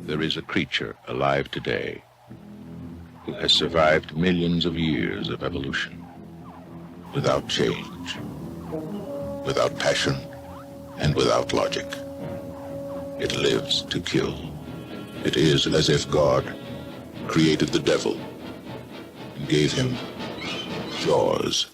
there is a creature alive today who has survived millions of years of evolution without change, without passion, and without logic. It lives to kill. It is as if God created the devil and gave him jaws.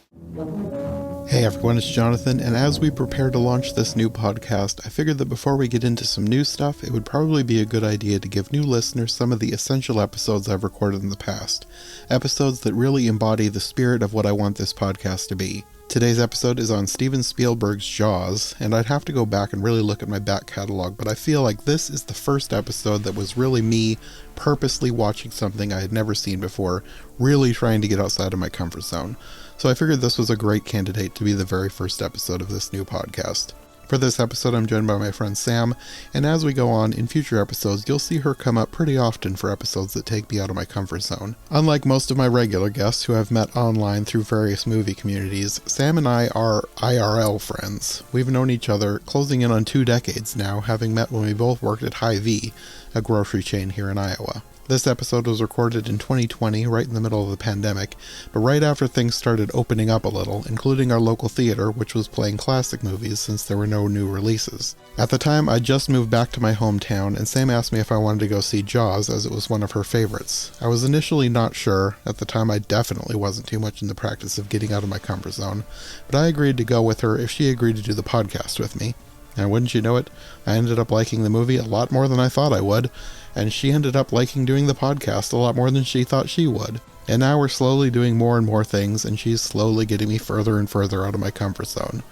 Hey everyone, it's Jonathan, and as we prepare to launch this new podcast, I figured that before we get into some new stuff, it would probably be a good idea to give new listeners some of the essential episodes I've recorded in the past. Episodes that really embody the spirit of what I want this podcast to be. Today's episode is on Steven Spielberg's Jaws, and I'd have to go back and really look at my back catalog, but I feel like this is the first episode that was really me purposely watching something I had never seen before, really trying to get outside of my comfort zone. So I figured this was a great candidate to be the very first episode of this new podcast. For this episode, I'm joined by my friend Sam, and as we go on in future episodes, you'll see her come up pretty often for episodes that take me out of my comfort zone. Unlike most of my regular guests who I've met online through various movie communities, Sam and I are IRL friends. We've known each other closing in on 2 decades now, having met when we both worked at Hy-Vee, a grocery chain here in Iowa. This episode was recorded in 2020, right in the middle of the pandemic, but right after things started opening up a little, including our local theater, which was playing classic movies since there were no new releases. At the time, I just moved back to my hometown, and Sam asked me if I wanted to go see Jaws, as it was one of her favorites. I was initially not sure. At the time, I definitely wasn't too much in the practice of getting out of my comfort zone, but I agreed to go with her if she agreed to do the podcast with me. And wouldn't you know it, I ended up liking the movie a lot more than I thought I would, and she ended up liking doing the podcast a lot more than she thought she would. And now we're slowly doing more and more things, and she's slowly getting me further and further out of my comfort zone.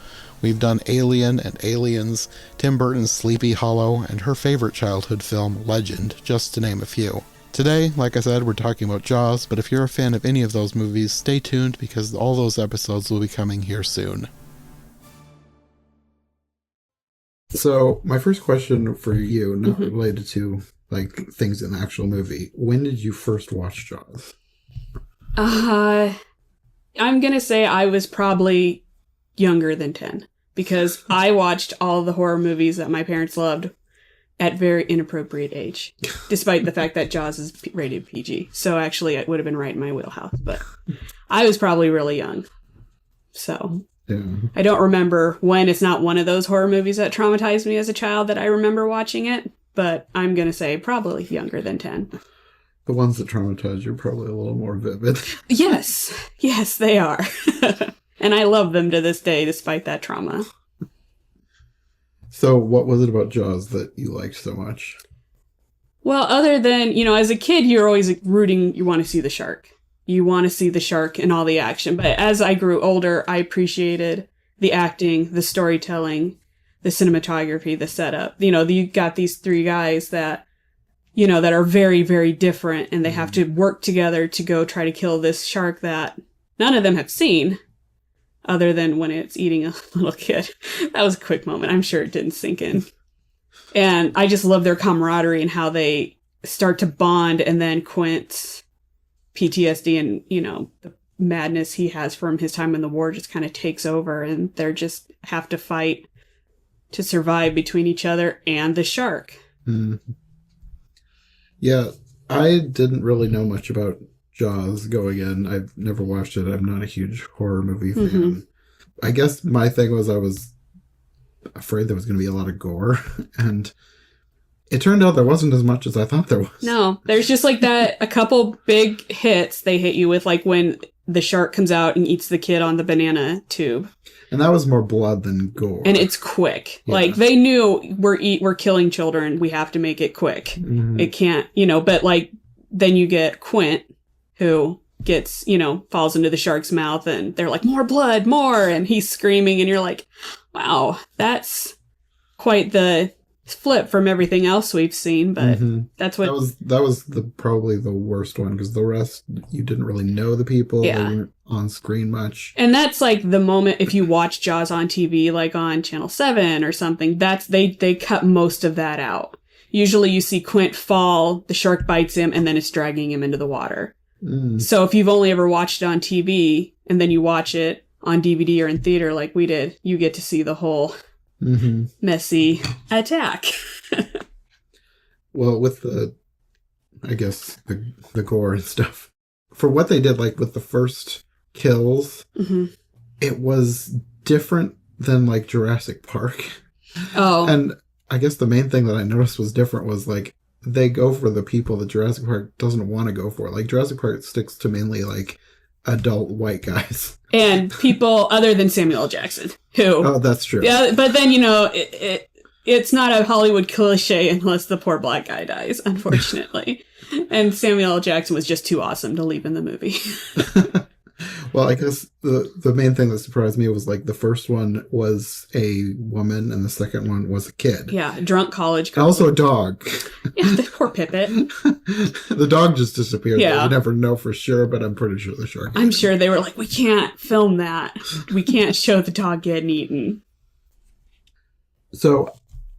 We've done Alien and Aliens, Tim Burton's Sleepy Hollow, and her favorite childhood film, Legend, just to name a few. Today, like I said, we're talking about Jaws, but if you're a fan of any of those movies, stay tuned because all those episodes will be coming here soon. So, my first question for you, not related to like things in the actual movie, when did you first watch Jaws? I'm gonna say I was probably younger than 10, because I watched all the horror movies that my parents loved at very inappropriate age, despite the fact that Jaws is rated PG. So actually, it would have been right in my wheelhouse, but I was probably really young. So... yeah. I don't remember when. It's not one of those horror movies that traumatized me as a child that I remember watching it, but I'm going to say probably younger than 10. The ones that traumatize you are probably a little more vivid. Yes, they are. And I love them to this day, despite that trauma. So what was it about Jaws that you liked so much? Well, other than, as a kid, you're always rooting, you want to see the shark. You want to see the shark and all the action. But as I grew older, I appreciated the acting, the storytelling, the cinematography, the setup. You got these 3 guys that, that are very, very different, and they have to work together to go try to kill this shark that none of them have seen, other than when it's eating a little kid. That was a quick moment. I'm sure it didn't sink in. And I just love their camaraderie and how they start to bond, and then Quint's PTSD and, the madness he has from his time in the war just kind of takes over, and they're just have to fight to survive between each other and the shark. Yeah, I didn't really know much about Jaws going in. I've never watched it. I'm not a huge horror movie fan. I guess my thing was I was afraid there was going to be a lot of gore, and it turned out there wasn't as much as I thought there was. No, there's just like that, a couple big hits they hit you with, like when the shark comes out and eats the kid on the banana tube. And that was more blood than gore. And it's quick. Yeah. Like, they knew we're killing children. We have to make it quick. It can't, but like, then you get Quint, who gets, falls into the shark's mouth, and they're like, more blood, more. And he's screaming, and you're like, wow, that's quite the flip from everything else we've seen, but that's what that was probably the worst one, because the rest you didn't really know the people. They weren't on screen much, and that's like the moment if you watch Jaws on TV, like on Channel 7 or something, that's they cut most of that out. Usually you see Quint fall, the shark bites him, and then it's dragging him into the water. So if you've only ever watched it on TV and then you watch it on DVD or in theater like we did, you get to see the whole messy attack. Well, with I guess, the gore and stuff. For what they did, like, with the first kills, it was different than, like, Jurassic Park. Oh. And I guess the main thing that I noticed was different was, like, they go for the people that Jurassic Park doesn't want to go for. Like, Jurassic Park sticks to mainly, like, adult white guys. And people other than Samuel L. Jackson, who... Oh, that's true. Yeah, but then, it's not a Hollywood cliche unless the poor black guy dies, unfortunately. And Samuel L. Jackson was just too awesome to leave in the movie. Well, I guess the main thing that surprised me was, like, the first one was a woman and the second one was a kid. Yeah, a drunk college girl. And also a dog. Yeah, the poor Pippet. The dog just disappeared. Yeah. You never know for sure, but I'm pretty sure the shark. I'm sure they were like, we can't film that. We can't show the dog getting eaten. So,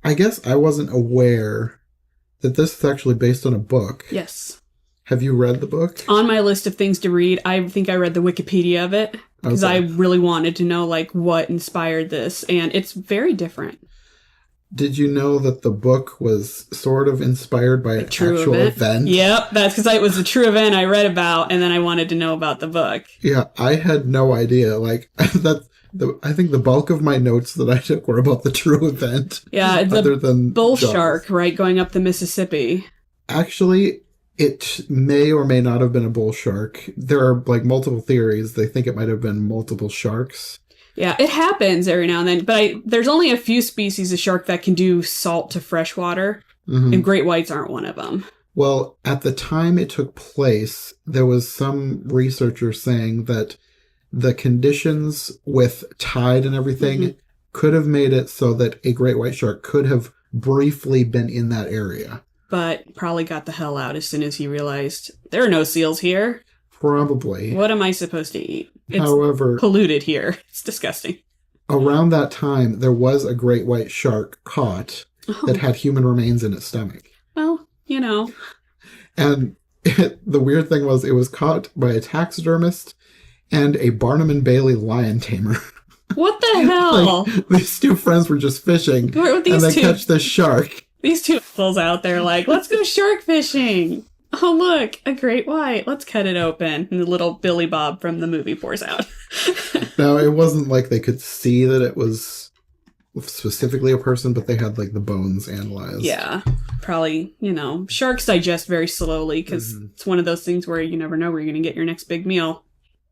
I guess I wasn't aware that this is actually based on a book. Yes. Have you read the book? On my list of things to read, I think I read the Wikipedia of it because I really wanted to know, like, what inspired this, and it's very different. Did you know that the book was sort of inspired by an actual event? Yep, that's because it was a true event I read about, and then I wanted to know about the book. Yeah, I had no idea. Like, I think the bulk of my notes that I took were about the true event. Yeah, other than bull shark, right, going up the Mississippi. Actually, it may or may not have been a bull shark. There are, like, multiple theories. They think it might have been multiple sharks. Yeah, it happens every now and then, but there's only a few species of shark that can do salt to freshwater, and great whites aren't one of them. Well, at the time it took place, there was some researchers saying that the conditions with tide and everything could have made it so that a great white shark could have briefly been in that area. But probably got the hell out as soon as he realized, there are no seals here. Probably. What am I supposed to eat? It's However, polluted here. It's disgusting. Around that time, there was a great white shark caught that had human remains in its stomach. Well, And the weird thing was it was caught by a taxidermist and a Barnum and Bailey lion tamer. What the hell? Like, these two friends were just fishing, and they catch this shark. These two fools out there like, let's go shark fishing. Oh, look, a great white. Let's cut it open. And the little Billy Bob from the movie pours out. Now, it wasn't like they could see that it was specifically a person, but they had, like, the bones analyzed. Yeah, probably, sharks digest very slowly because it's one of those things where you never know where you're going to get your next big meal.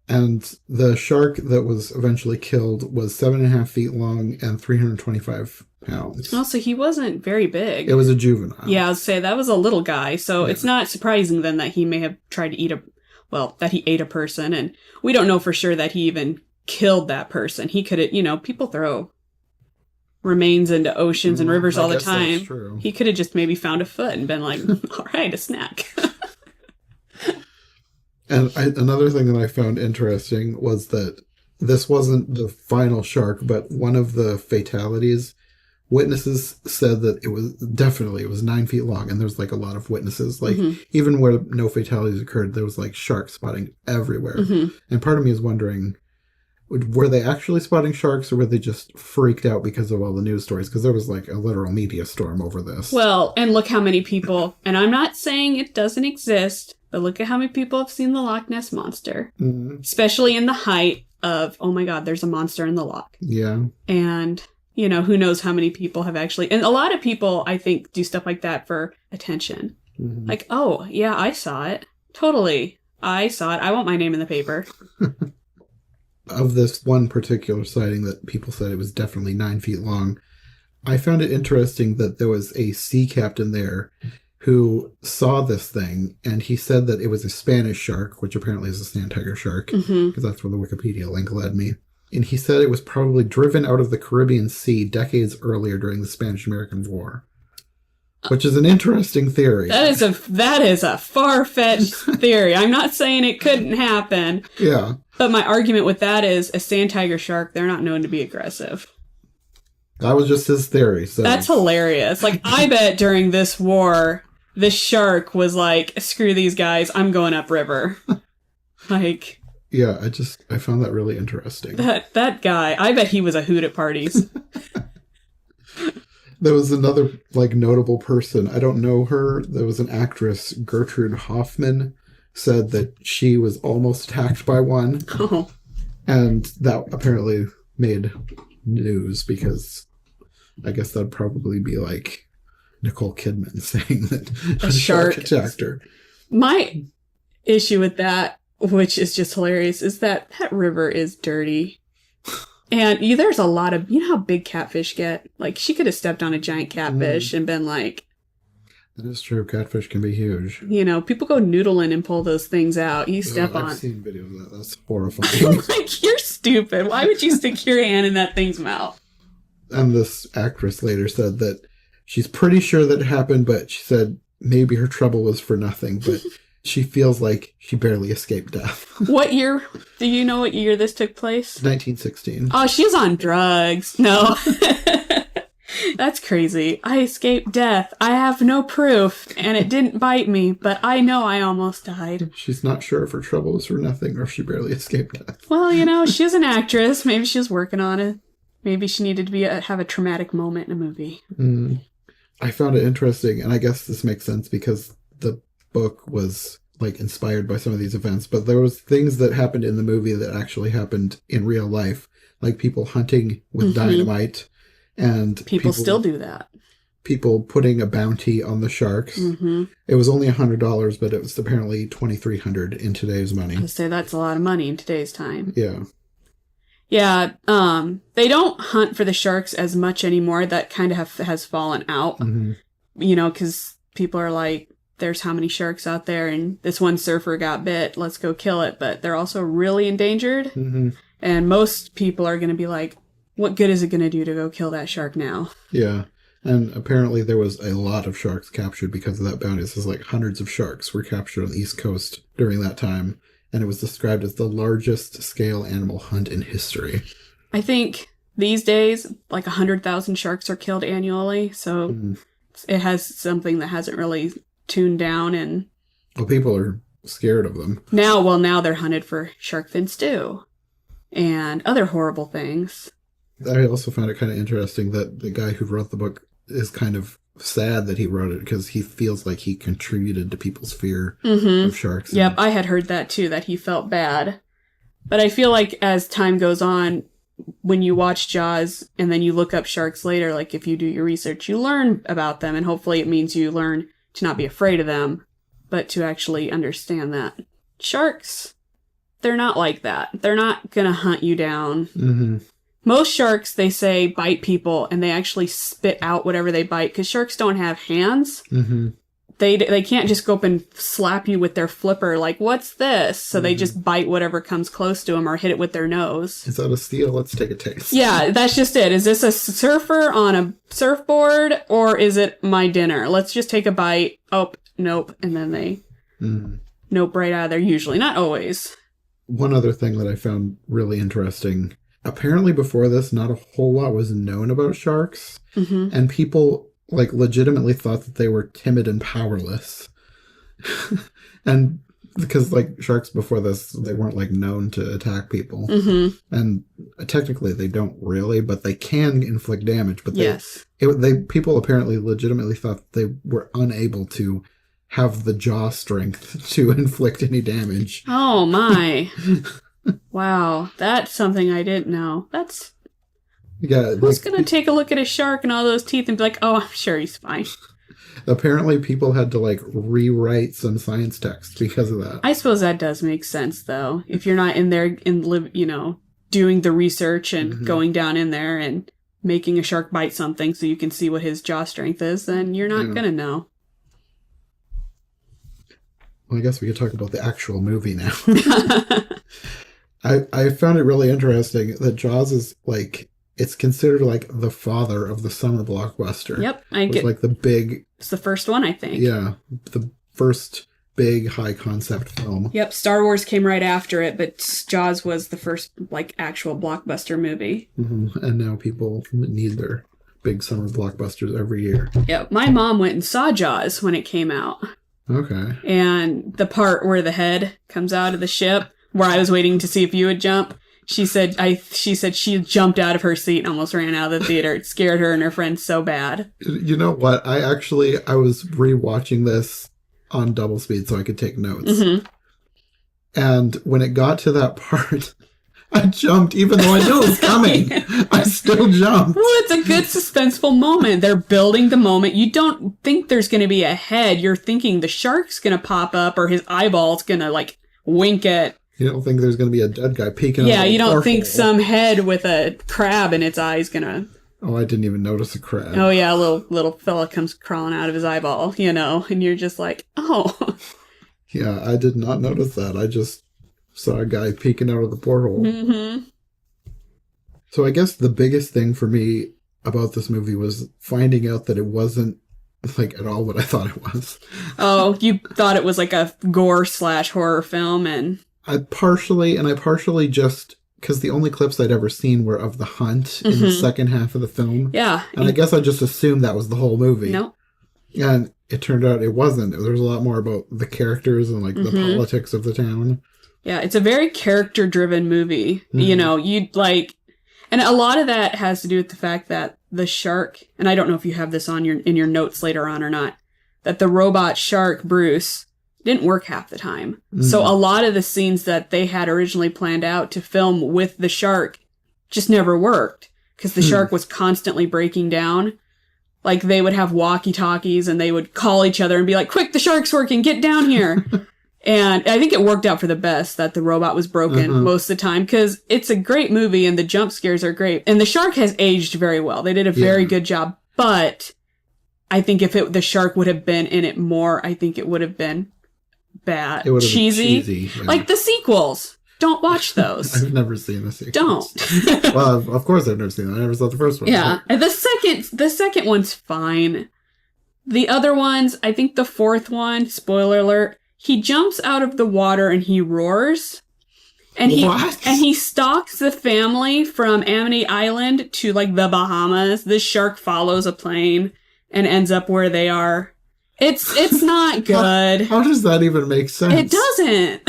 And the shark that was eventually killed was 7.5 feet long and 325 pounds. Oh, so he wasn't very big. It was a juvenile. Yeah, I would say that was a little guy. So it's not surprising then that he may have tried to that he ate a person. And we don't know for sure that he even killed that person. He could have, people throw remains into oceans and rivers all the time. That's true. He could have just maybe found a foot and been like, all right, a snack. And another thing that I found interesting was that this wasn't the final shark, but one of the fatalities, witnesses said that it was 9 feet long, and there's, like, a lot of witnesses. Like, even where no fatalities occurred, there was, like, shark spotting everywhere. And part of me is wondering, were they actually spotting sharks, or were they just freaked out because of all the news stories? Because there was, like, a literal media storm over this. Well, and look how many people, and I'm not saying it doesn't exist, but look at how many people have seen the Loch Ness Monster. Especially in the height of, oh my God, there's a monster in the loch. Yeah. And, who knows how many people have actually, and a lot of people, I think, do stuff like that for attention. Like, oh, yeah, I saw it. Totally. I saw it. I want my name in the paper. Of this one particular sighting that people said it was definitely 9 feet long, I found it interesting that there was a sea captain there who saw this thing, and he said that it was a Spanish shark, which apparently is a sand tiger shark, because that's where the Wikipedia link led me. And he said it was probably driven out of the Caribbean Sea decades earlier during the Spanish-American War. Which is an interesting theory. That is a far-fetched theory. I'm not saying it couldn't happen. Yeah. But my argument with that is a sand tiger shark, they're not known to be aggressive. That was just his theory. So that's hilarious. Like, I bet during this war, this shark was like, screw these guys, I'm going upriver. Like... Yeah, I found that really interesting. That guy, I bet he was a hoot at parties. There was another, like, notable person. I don't know her. There was an actress, Gertrude Hoffman, said that she was almost attacked by one. Oh. And that apparently made news because I guess that'd probably be like Nicole Kidman saying that a shark attacked her. My issue with that, which is just hilarious, is that river is dirty. And there's a lot of, you know how big catfish get? Like, she could have stepped on a giant catfish and been like... That is true. Catfish can be huge. You know, people go noodling and pull those things out. You step on... I've seen videos of that. That's horrifying. Like, you're stupid. Why would you stick your hand in that thing's mouth? And this actress later said that she's pretty sure that it happened, but she said maybe her trouble was for nothing, but... She feels like she barely escaped death. What year? Do you know what year this took place? 1916. Oh, she's on drugs. No. That's crazy. I escaped death. I have no proof, and it didn't bite me, but I know I almost died. She's not sure if her trouble was for nothing or if she barely escaped death. Well, you know, she's an actress. Maybe she was working on it. Maybe she needed to have a traumatic moment in a movie. I found it interesting, and I guess this makes sense because the book was like inspired by some of these events, but there was things that happened in the movie that actually happened in real life, like people hunting with dynamite, and people still do that. People putting a bounty on the sharks. It was only $100, but it was apparently $2,300 in today's money. I say that's a lot of money in today's time. Yeah. Yeah, they don't hunt for the sharks as much anymore. That kind of has fallen out, you know, because people are like, there's how many sharks out there, and this one surfer got bit, let's go kill it. But they're also really endangered, and most people are going to be like, what good is it going to do to go kill that shark now? Yeah, and apparently there was a lot of sharks captured because of that bounty. It says like hundreds of sharks were captured on the East Coast during that time, and it was described as the largest scale animal hunt in history. I think these days, like 100,000 sharks are killed annually, so it has something that hasn't really tuned down, and well, people are scared of them now they're hunted for shark fin stew and other horrible things. I also found it kind of interesting that the guy who wrote the book is kind of sad that he wrote it because he feels like he contributed to people's fear of sharks. Yep, I had heard that too, that he felt bad. But I feel like as time goes on, when you watch Jaws and then you look up sharks later, like if you do your research, you learn about them, and hopefully it means you learn to not be afraid of them, but to actually understand that sharks, they're not like that. They're not going to hunt you down. Most sharks, they say, bite people, and they actually spit out whatever they bite, because sharks don't have hands. They can't just go up and slap you with their flipper, like, what's this? So they just bite whatever comes close to them or hit it with their nose. Is that a seal? Let's take a taste. Yeah, that's just it. Is this a surfer on a surfboard, or is it my dinner? Let's just take a bite. Oh, nope. And then they nope right out of there, usually. Not always. One other thing that I found really interesting. Apparently before this, not a whole lot was known about sharks. And people like legitimately thought that they were timid and powerless. And because like sharks before this, they weren't like known to attack people. And technically they don't really, but they can inflict damage. But people apparently legitimately thought they were unable to have the jaw strength to inflict any damage. Oh my. Wow. That's something I didn't know. That's... Yeah, who's going to take a look at a shark and all those teeth and be like, oh, I'm sure he's fine. Apparently people had to like rewrite some science text because of that. I suppose that does make sense though. If you're not in there and doing the research and going down in there and making a shark bite something so you can see what his jaw strength is, then you're not going to know. Well, I guess we could talk about the actual movie now. I found it really interesting that Jaws is like, it's considered like the father of the summer blockbuster. Yep. Like the big... It's the first one, I think. Yeah. The first big high concept film. Yep. Star Wars came right after it, but Jaws was the first like actual blockbuster movie. And now people need their big summer blockbusters every year. Yep. My mom went and saw Jaws when it came out. Okay. And the part where the head comes out of the ship, where I was waiting to see if you would jump, She said she jumped out of her seat and almost ran out of the theater. It scared her and her friends so bad. You know what? I was rewatching this on double speed so I could take notes. Mm-hmm. And when it got to that part, I jumped, even though I knew it was coming. Yeah. I still jumped. Well, it's a good suspenseful moment. They're building the moment. You don't think there's going to be a head. You're thinking the shark's going to pop up or his eyeball's going to, like, wink at... You don't think there's going to be a dead guy peeking out. Yeah, you don't think some head with a crab in its eye is going to... Oh, I didn't even notice a crab. Oh, yeah, a little fella comes crawling out of his eyeball, you know, and you're just like, oh. Yeah, I did not notice that. I just saw a guy peeking out of the porthole. Mm-hmm. So I guess the biggest thing for me about this movie was finding out that it wasn't, like, at all what I thought it was. Oh, you thought it was like a gore/horror film, and... I partially just... Because the only clips I'd ever seen were of the hunt in the second half of the film. Yeah. And I guess I just assumed that was the whole movie. No. And it turned out it wasn't. There was a lot more about the characters and, like, the politics of the town. Yeah, it's a very character-driven movie. Mm-hmm. You know, you'd, like... And a lot of that has to do with the fact that the shark... And I don't know if you have this on in your notes later on or not. That the robot shark, Bruce... didn't work half the time. Mm-hmm. So a lot of the scenes that they had originally planned out to film with the shark just never worked because the shark was constantly breaking down. Like, they would have walkie-talkies and they would call each other and be like, quick, the shark's working, get down here. And I think it worked out for the best that the robot was broken most of the time because it's a great movie and the jump scares are great. And the shark has aged very well. They did a very good job. But I think if the shark would have been in it more, I think it would have been bad. It would have cheesy. Been cheesy, yeah. Like the sequels. Don't watch those. I've never seen the sequels. Don't. Well, of course I've never seen them. I never saw the first one. Yeah. And the second one's fine. The other ones, I think the fourth one, spoiler alert, he jumps out of the water and he roars. And he stalks the family from Amity Island to, like, the Bahamas. This shark follows a plane and ends up where they are. It's not good. How does that even make sense? It doesn't.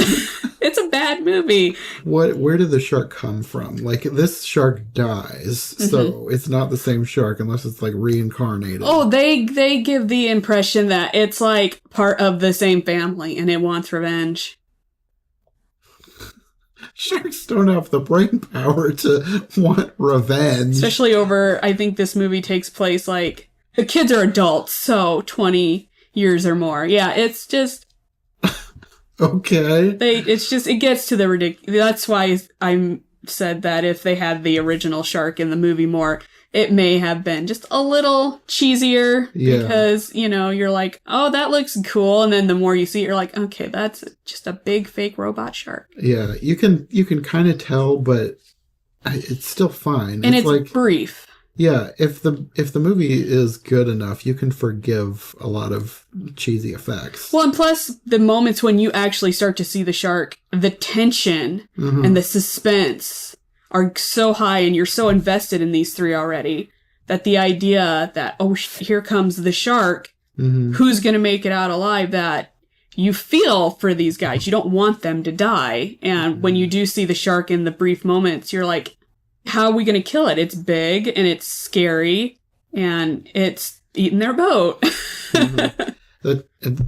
It's a bad movie. Where did the shark come from? Like, this shark dies, so it's not the same shark unless it's, like, reincarnated. Oh, they give the impression that it's, like, part of the same family and it wants revenge. Sharks don't have the brain power to want revenge. Especially over, I think this movie takes place, like, the kids are adults, so 20 years or more. Yeah, it's just... Okay. It gets to the ridiculous. That's why I said that if they had the original shark in the movie more, it may have been just a little cheesier. Yeah. Because, you know, you're like, oh, that looks cool. And then the more you see it, you're like, okay, that's just a big fake robot shark. Yeah, you can kind of tell, but it's still fine. And it's like, brief. Yeah, if the movie is good enough, you can forgive a lot of cheesy effects. Well, and plus, the moments when you actually start to see the shark, the tension and the suspense are so high, and you're so invested in these three already, that the idea that, oh, here comes the shark, who's going to make it out alive, that you feel for these guys. You don't want them to die. And when you do see the shark in the brief moments, you're like, how are we going to kill it? It's big and it's scary and it's eating their boat.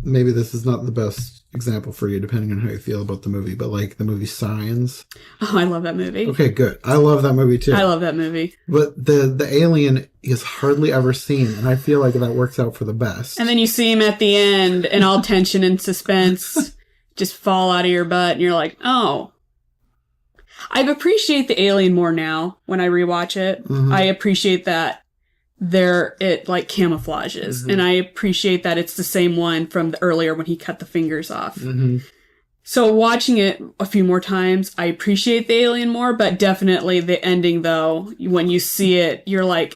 Maybe this is not the best example for you, depending on how you feel about the movie, but like the movie Signs. Oh, I love that movie. Okay, good. I love that movie too. I love that movie. But the alien is hardly ever seen, and I feel like that works out for the best. And then you see him at the end, and all tension and suspense just fall out of your butt, and you're like, oh. I appreciate the alien more now when I rewatch it. I appreciate that it like camouflages. And I appreciate that it's the same one from the earlier when he cut the fingers off. So watching it a few more times, I appreciate the alien more, but definitely the ending though, when you see it, you're like,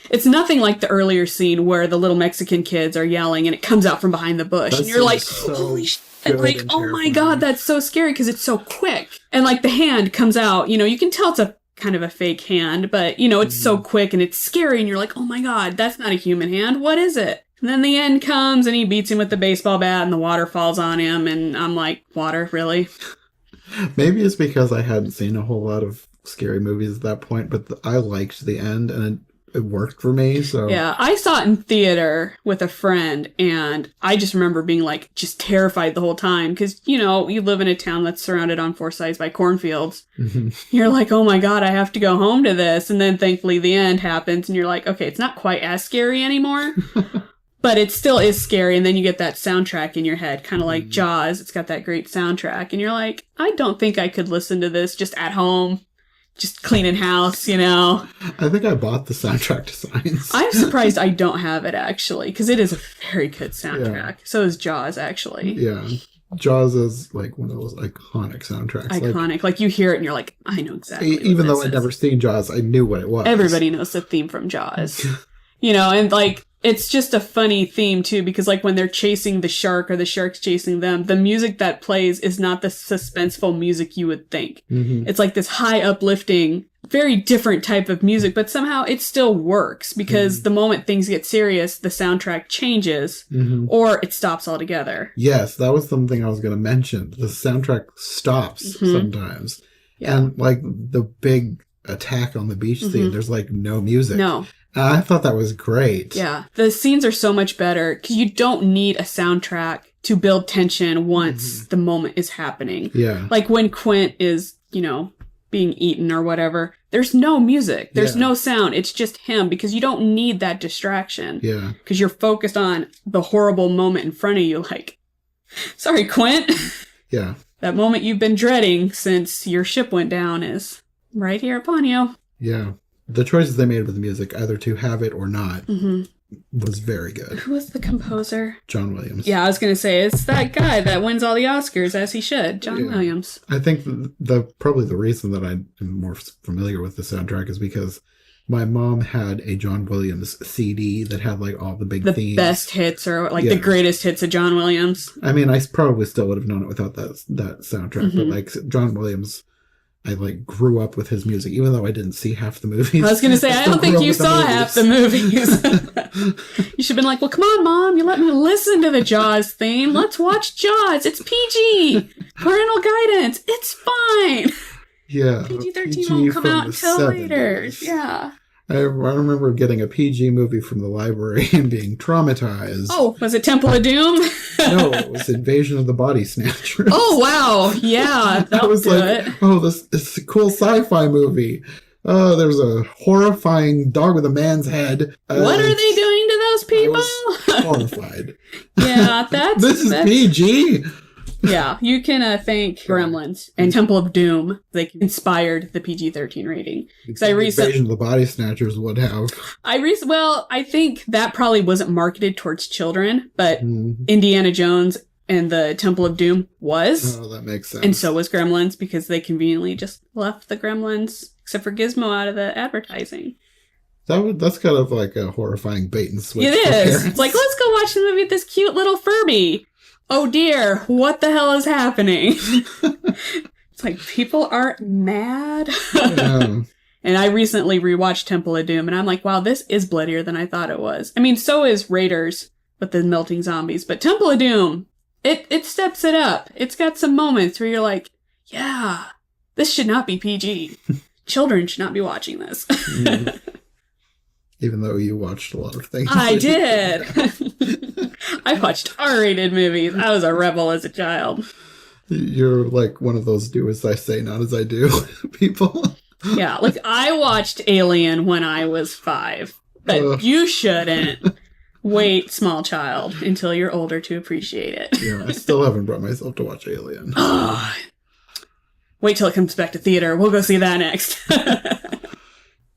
it's nothing like the earlier scene where the little Mexican kids are yelling and it comes out from behind the bush. And you're like, holy shit. Like, oh my God, that's so scary because it's so quick. And like the hand comes out, you know, you can tell it's a kind of a fake hand, but you know, it's so quick and it's scary and you're like, oh my God, that's not a human hand. What is it? And then the end comes and he beats him with the baseball bat and the water falls on him. And I'm like, water, really? Maybe it's because I hadn't seen a whole lot of scary movies at that point, but I liked the end, and it worked for me, so... Yeah, I saw it in theater with a friend, and I just remember being, like, just terrified the whole time, because, you know, you live in a town that's surrounded on four sides by cornfields. Mm-hmm. You're like, oh my god, I have to go home to this, and then thankfully the end happens, and you're like, okay, it's not quite as scary anymore, but it still is scary, and then you get that soundtrack in your head, kind of like Jaws. It's got that great soundtrack, and you're like, I don't think I could listen to this just at home. Just cleaning house, you know. I think I bought the soundtrack to Signs. I'm surprised I don't have it, actually, because it is a very good soundtrack. Yeah. So is Jaws, actually. Yeah. Jaws is like one of those iconic soundtracks. Iconic. Like you hear it and you're like, I know exactly what even though this I'd is. never seen Jaws, I knew what it was. Everybody knows the theme from Jaws. You know, and like, it's just a funny theme, too, because like when they're chasing the shark or the shark's chasing them, the music that plays is not the suspenseful music you would think. Mm-hmm. It's like this high uplifting, very different type of music, but somehow it still works because the moment things get serious, the soundtrack changes or it stops altogether. Yes, that was something I was going to mention. The soundtrack stops sometimes. Yeah. And like the big attack on the beach scene, there's like no music. No. I thought that was great. Yeah. The scenes are so much better because you don't need a soundtrack to build tension once the moment is happening. Yeah. Like when Quint is, you know, being eaten or whatever, there's no music. There's no sound. It's just him because you don't need that distraction. Yeah. Because you're focused on the horrible moment in front of you. Like, sorry, Quint. Yeah. That moment you've been dreading since your ship went down is right here upon you. Yeah. The choices they made with the music, either to have it or not, was very good. Who was the composer? John Williams. Yeah, I was going to say, it's that guy that wins all the Oscars, as he should. John Williams. I think probably the reason that I'm more familiar with the soundtrack is because my mom had a John Williams CD that had like all the big themes. The best hits or like the greatest hits of John Williams. I mean, I probably still would have known it without that soundtrack, but like John Williams, I like grew up with his music, even though I didn't see half the movies. I was going to say, I don't think you saw half the movies. You should have been like, well, come on, Mom, you let me listen to the Jaws theme. Let's watch Jaws. It's PG. Parental guidance. It's fine. Yeah. PG-13 won't come out until later. Yeah. I remember getting a PG movie from the library and being traumatized. Oh, was it Temple of Doom? No, it was Invasion of the Body Snatchers. Oh, wow. Yeah, I was like, oh, this is a cool sci-fi movie. Oh, there's a horrifying dog with a man's head. What are they doing to those people? I was horrified. Yeah, This is PG. Yeah, you can thank Gremlins and Temple of Doom. They inspired the PG-13 rating. Invasion of the Body Snatchers would have. I think that probably wasn't marketed towards children, but Indiana Jones and the Temple of Doom was. Oh, that makes sense. And so was Gremlins because they conveniently just left the Gremlins, except for Gizmo, out of the advertising. That's kind of like a horrifying bait and switch. It is. It's like, let's go watch the movie with this cute little Furby. Oh dear, what the hell is happening? It's like, people are mad. Yeah. And I recently rewatched Temple of Doom, and I'm like, wow, this is bloodier than I thought it was. I mean, so is Raiders with the melting zombies, but Temple of Doom, it steps it up. It's got some moments where you're like, yeah, this should not be PG. Children should not be watching this. Even though you watched a lot of things. I did. I watched R-rated movies. I was a rebel as a child. You're like one of those do as I say, not as I do people. Yeah, like I watched Alien when I was 5, but you shouldn't. Wait, small child, until you're older to appreciate it. Yeah, I still haven't brought myself to watch Alien. Wait till it comes back to theater. We'll go see that next.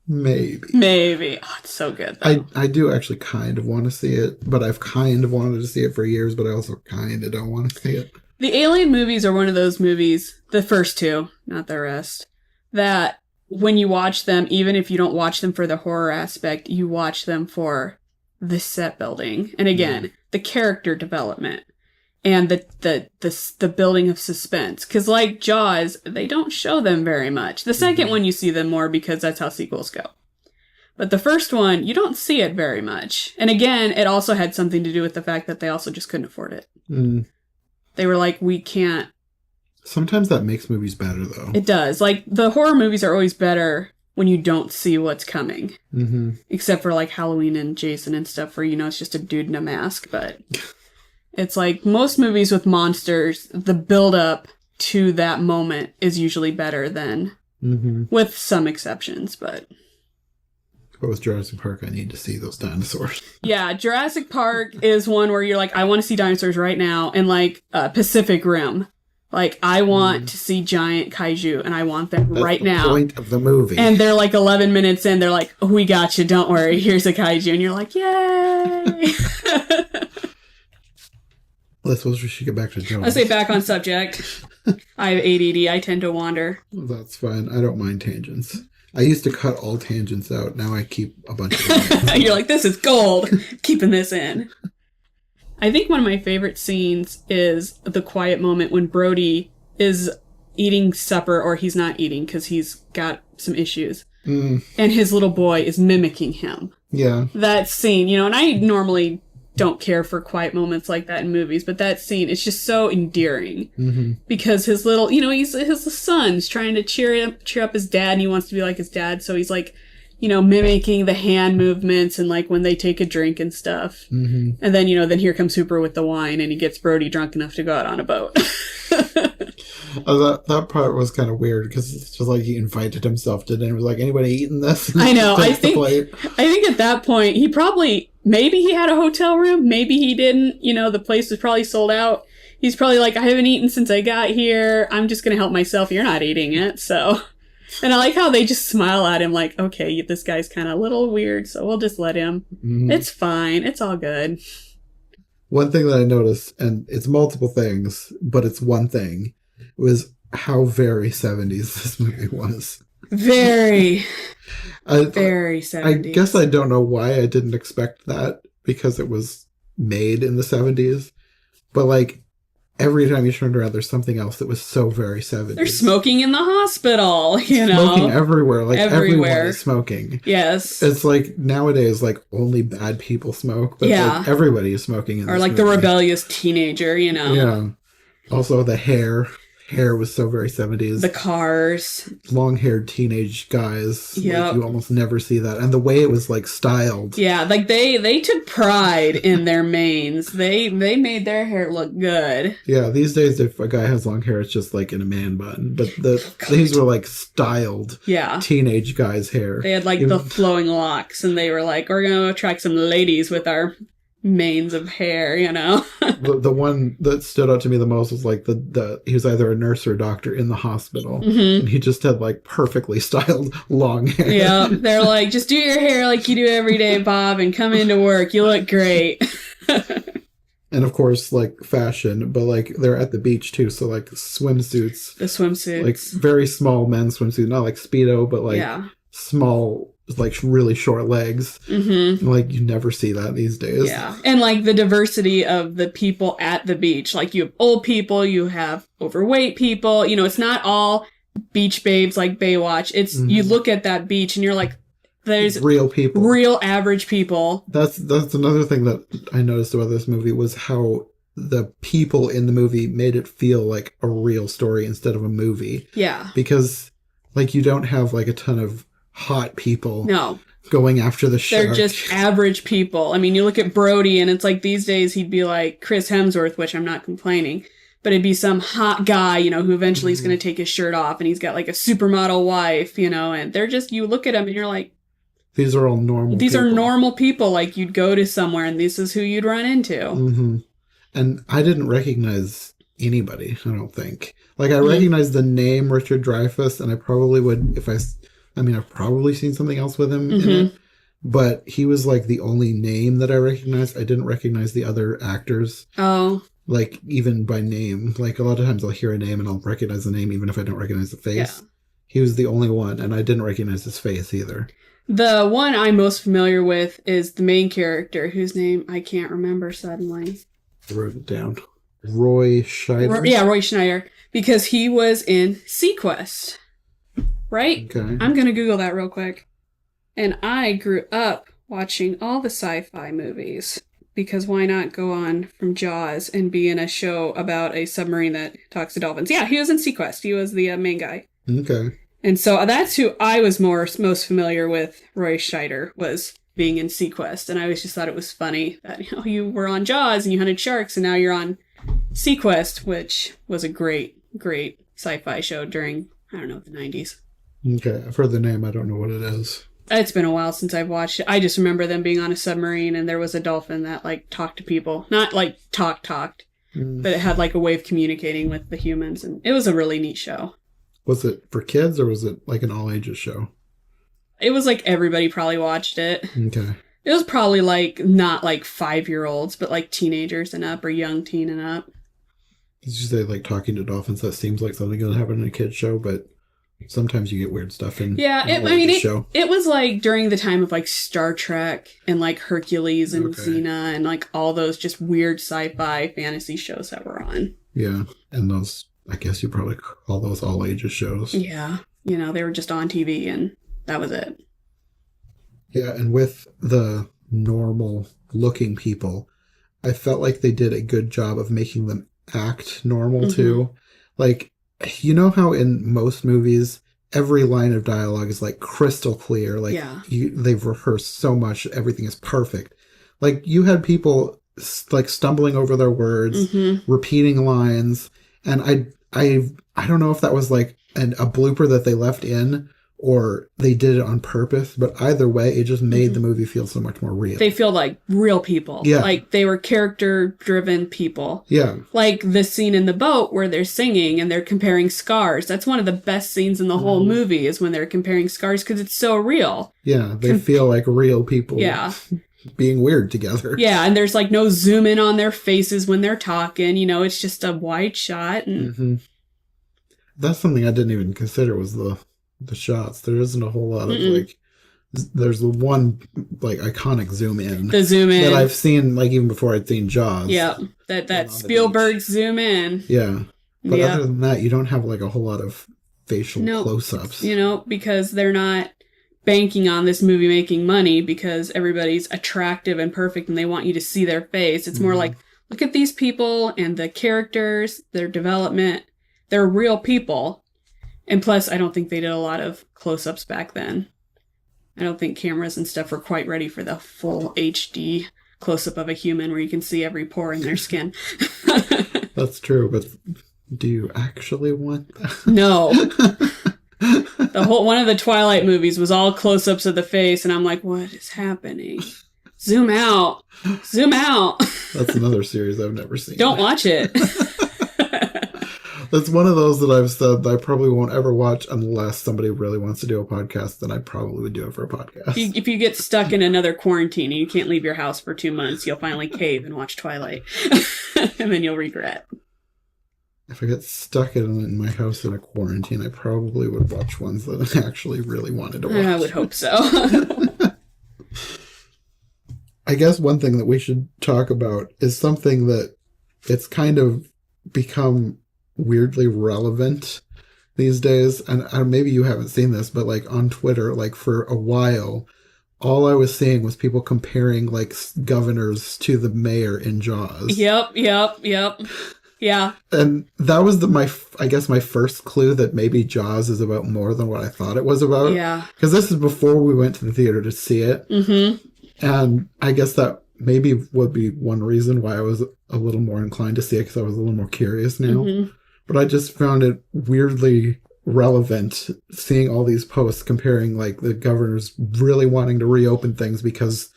Maybe. Oh, it's so good, though. I do actually kind of want to see it, but I've kind of wanted to see it for years, but I also kind of don't want to see it. The Alien movies are one of those movies, the first two, not the rest, that when you watch them, even if you don't watch them for the horror aspect, you watch them for the set building. And again, the character development and the building of suspense. Because like Jaws, they don't show them very much. The second one, you see them more because that's how sequels go. But the first one, you don't see it very much. And again, it also had something to do with the fact that they also just couldn't afford it. They were like, we can't Sometimes that makes movies better, though. It does. Like, the horror movies are always better when you don't see what's coming. Mm-hmm. Except for, like, Halloween and Jason and stuff where, it's just a dude in a mask. But it's like most movies with monsters, the build-up to that moment is usually better than, with some exceptions, but... But with Jurassic Park, I need to see those dinosaurs. Yeah, Jurassic Park is one where you're like, I want to see dinosaurs right now. And like Pacific Rim. Like, I want to see giant kaiju, and I want them right now. That's the point of the movie. And they're like 11 minutes in, they're like, oh, we got you, don't worry, here's a kaiju. And you're like, yay! Let's suppose we should get back to Jonas. I say back on subject. I have ADD, I tend to wander. That's fine, I don't mind tangents. I used to cut all tangents out. Now I keep a bunch of them. You're like, this is gold. Keeping this in. I think one of my favorite scenes is the quiet moment when Brody is eating supper, or he's not eating because he's got some issues. And his little boy is mimicking him. Yeah. That scene, and I normally don't care for quiet moments like that in movies, but that scene is just so endearing because his little, his son's trying to cheer up his dad, and he wants to be like his dad, so he's like, mimicking the hand movements and like when they take a drink and stuff. And then, then here comes Hooper with the wine, and he gets Brody drunk enough to go out on a boat. That part was kind of weird because it's just like he invited himself to dinner. He was like, anybody eating this? I know. I think at that point maybe he had a hotel room. Maybe he didn't. The place was probably sold out. He's probably like, I haven't eaten since I got here. I'm just going to help myself. You're not eating it. So, and I like how they just smile at him like, okay, this guy's kind of a little weird, so we'll just let him. It's fine. It's all good. One thing that I noticed, and it's multiple things, but it's one thing, was how very 70s this movie was. Very 70s. I guess I don't know why I didn't expect that, because it was made in the 70s. But, like, every time you turned around, there's something else that was so very 70s. They're smoking in the hospital, Smoking everywhere. Like, everywhere. Everyone is smoking. Yes. It's like, nowadays, like, only bad people smoke. But, like, everybody is smoking in this like, movie. the rebellious teenager, Yeah. Also, the hair. Hair was so very 70s. The cars. Long-haired teenage guys. Yeah. Like, you almost never see that. And the way it was, like, styled. Yeah, like, they took pride in their manes. They made their hair look good. Yeah, these days, if a guy has long hair, it's just, like, in a man bun. But these were, like, styled teenage guys' hair. They had, like, the flowing locks, and they were like, we're going to attract some ladies with our manes of hair, The one that stood out to me the most was like he was either a nurse or a doctor in the hospital, and he just had like perfectly styled long hair. Yeah, they're like, just do your hair like you do every day, Bob, and come into work. You look great. And of course, like fashion, but like they're at the beach too, so like swimsuits. The swimsuits, like very small men's swimsuits, not like Speedo, but like small. Like really short legs. Like you never see that these days. Yeah. And like the diversity of the people at the beach. Like you have old people, you have overweight people. It's not all beach babes like Baywatch. It's you look at that beach and you're like, there's real people. Real average people. That's another thing that I noticed about this movie was how the people in the movie made it feel like a real story instead of a movie. Yeah. Because like you don't have like a ton of hot people going after the shark. They're just average people. I mean, you look at Brody and it's like these days he'd be like Chris Hemsworth, which I'm not complaining, but it'd be some hot guy, who eventually is going to take his shirt off and he's got like a supermodel wife, and they're just, you look at them and you're like, these are all normal These are normal people. Like you'd go to somewhere and this is who you'd run into. And I didn't recognize anybody, I don't think. Like I recognized the name Richard Dreyfuss, and I probably would if I've probably seen something else with him in it, but he was like the only name that I recognized. I didn't recognize the other actors. Oh. Like even by name. Like a lot of times I'll hear a name and I'll recognize the name even if I don't recognize the face. Yeah. He was the only one, and I didn't recognize his face either. The one I'm most familiar with is the main character, whose name I can't remember suddenly. I wrote it down. Roy Scheider? Roy Schneider. Because he was in Sequest. Right? Okay. I'm going to Google that real quick. And I grew up watching all the sci-fi movies. because why not go on from Jaws and be in a show about a submarine that talks to dolphins? Yeah, he was in Sequest. He was the main guy. Okay. And so that's who I was most familiar with. Roy Scheider was being in Sequest, and I always just thought it was funny that you were on Jaws and you hunted sharks, and now you're on Sequest, which was a great sci-fi show during, I don't know, the 90s. Okay, I've heard the name. I don't know what it is. It's been a while since I've watched it. I just remember them being on a submarine and there was a dolphin that talked to people. Not talked, but it had a way of communicating with the humans, and it was a really neat show. Was it for kids or was it an all ages show? It was everybody probably watched it. Okay. It was probably not 5-year-olds, but teenagers and up or young teen and up. Did you say talking to dolphins? That seems like something that would happen in a kid's show, but sometimes you get weird stuff in show. It was during the time of Star Trek and Hercules and Xena and all those just weird sci-fi fantasy shows that were on. Yeah, and those, I guess you probably call those all ages shows. Yeah, they were just on TV and that was it. Yeah, and with the normal looking people, I felt like they did a good job of making them act normal too. You know how in most movies, every line of dialogue is crystal clear. They've rehearsed so much. Everything is perfect. You had people stumbling over their words, repeating lines. And I don't know if that was a blooper that they left in or they did it on purpose, but either way, it just made the movie feel so much more real. They feel like real people. Yeah. They were character-driven people. Yeah. The scene in the boat where they're singing and they're comparing scars. That's one of the best scenes in the whole movie is when they're comparing scars because it's so real. Yeah, they feel like real people. Yeah. Being weird together. Yeah, and there's no zoom in on their faces when they're talking. It's just a wide shot. And That's something I didn't even consider was the shots. There isn't a whole lot of there's the one iconic zoom in. The zoom in that I've seen even before I'd seen Jaws. Yeah, that Spielberg zoom in. Yeah, but other than that, you don't have a whole lot of facial close-ups. Because they're not banking on this movie making money because everybody's attractive and perfect and they want you to see their face. It's more look at these people and the characters, their development. They're real people. And plus, I don't think they did a lot of close-ups back then. I don't think cameras and stuff were quite ready for the full HD close-up of a human where you can see every pore in their skin. That's true, but do you actually want that? No. One of the Twilight movies was all close-ups of the face, and I'm like, what is happening? Zoom out. Zoom out. That's another series I've never seen. Don't watch it. That's one of those that I've said that I probably won't ever watch unless somebody really wants to do a podcast, then I probably would do it for a podcast. If you get stuck in another quarantine and you can't leave your house for 2 months, you'll finally cave and watch Twilight. And then you'll regret. If I get stuck in my house in a quarantine, I probably would watch ones that I actually really wanted to watch. I would hope so. I guess one thing that we should talk about is something that it's kind of become weirdly relevant these days. And maybe you haven't seen this, but on Twitter, for a while, all I was seeing was people comparing governors to the mayor in Jaws. Yep. Yeah. And that was my first clue that maybe Jaws is about more than what I thought it was about. Yeah. Because this is before we went to the theater to see it. Mm-hmm. And I guess that maybe would be one reason why I was a little more inclined to see it because I was a little more curious now. Mm-hmm. But I just found it weirdly relevant seeing all these posts comparing the governors really wanting to reopen things because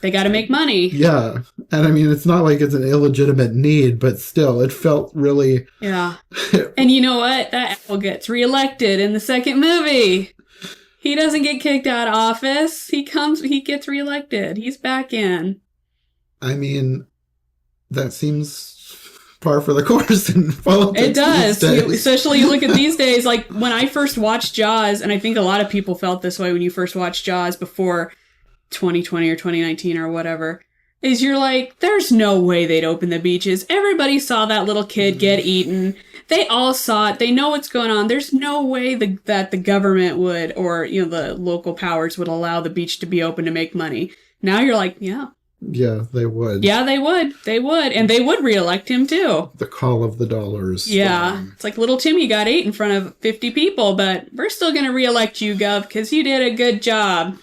they got to make money. Yeah. And I mean, it's not like it's an illegitimate need, but still, it felt really... Yeah. And you know what? That apple gets reelected in the second movie. He doesn't get kicked out of office. He gets reelected. He's back in. I mean, that seems par for the course in politics. It does. Especially you look at these days, when I first watched Jaws, and I think a lot of people felt this way when you first watched Jaws before 2020 or 2019 or whatever, is you're like, there's no way they'd open the beaches. Everybody saw that little kid get eaten. They all saw it. They know what's going on. There's no way that the government would, or the local powers would allow the beach to be open to make money. Now you're like, yeah, Yeah, they would. Yeah, they would. They would. And they would reelect him, too. The call of the dollars. Yeah. It's like little Timmy got 8 in front of 50 people, but we're still going to reelect you, Gov, because you did a good job.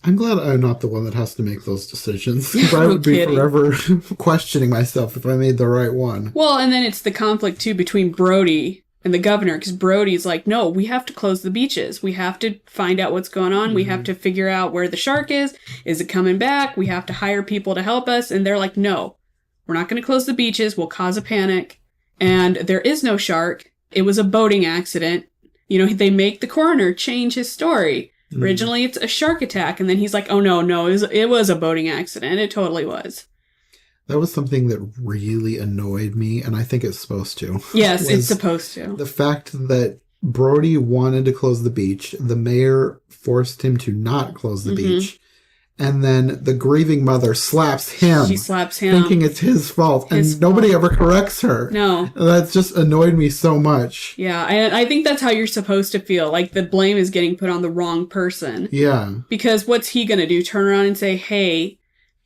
I'm glad I'm not the one that has to make those decisions. I would be forever questioning myself if I made the right one. Well, and then it's the conflict, too, between Brody and the governor, because Brody's like, no, we have to close the beaches. We have to find out what's going on. Mm-hmm. We have to figure out where the shark is. Is it coming back? We have to hire people to help us. And they're like, no, we're not going to close the beaches. We'll cause a panic. And there is no shark. It was a boating accident. You know, they make the coroner change his story. Mm-hmm. Originally, it's a shark attack. And then he's like, oh, no, it was a boating accident. It totally was. That was something that really annoyed me, and I think it's supposed to. Yes, it's supposed to. The fact that Brody wanted to close the beach, the mayor forced him to not close the beach, and then the grieving mother slaps him. She slaps him. Thinking it's his fault, and nobody ever corrects her. No. That's just annoyed me so much. Yeah, I think that's how you're supposed to feel. Like, the blame is getting put on the wrong person. Yeah. Because what's he going to do? Turn around and say, hey,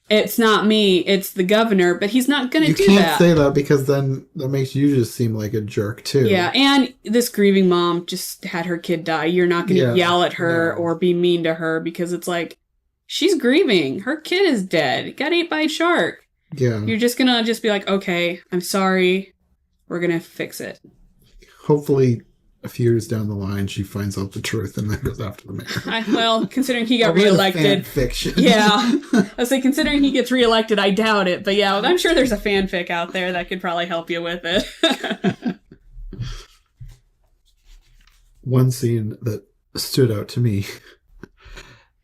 it's not me, it's the governor, but he's not going to do that. You can't say that because then that makes you just seem like a jerk, too. Yeah, and this grieving mom just had her kid die. You're not going to yell at her or be mean to her because it's like, she's grieving. Her kid is dead. Got ate by a shark. Yeah. You're just going to just be like, okay, I'm sorry. We're going to fix it. Hopefully, a few years down the line, she finds out the truth and then goes after the mayor. Well, considering he got reelected. Fan fiction. Yeah. I was like, considering he gets reelected, I doubt it. But yeah, I'm sure there's a fanfic out there that could probably help you with it. One scene that stood out to me.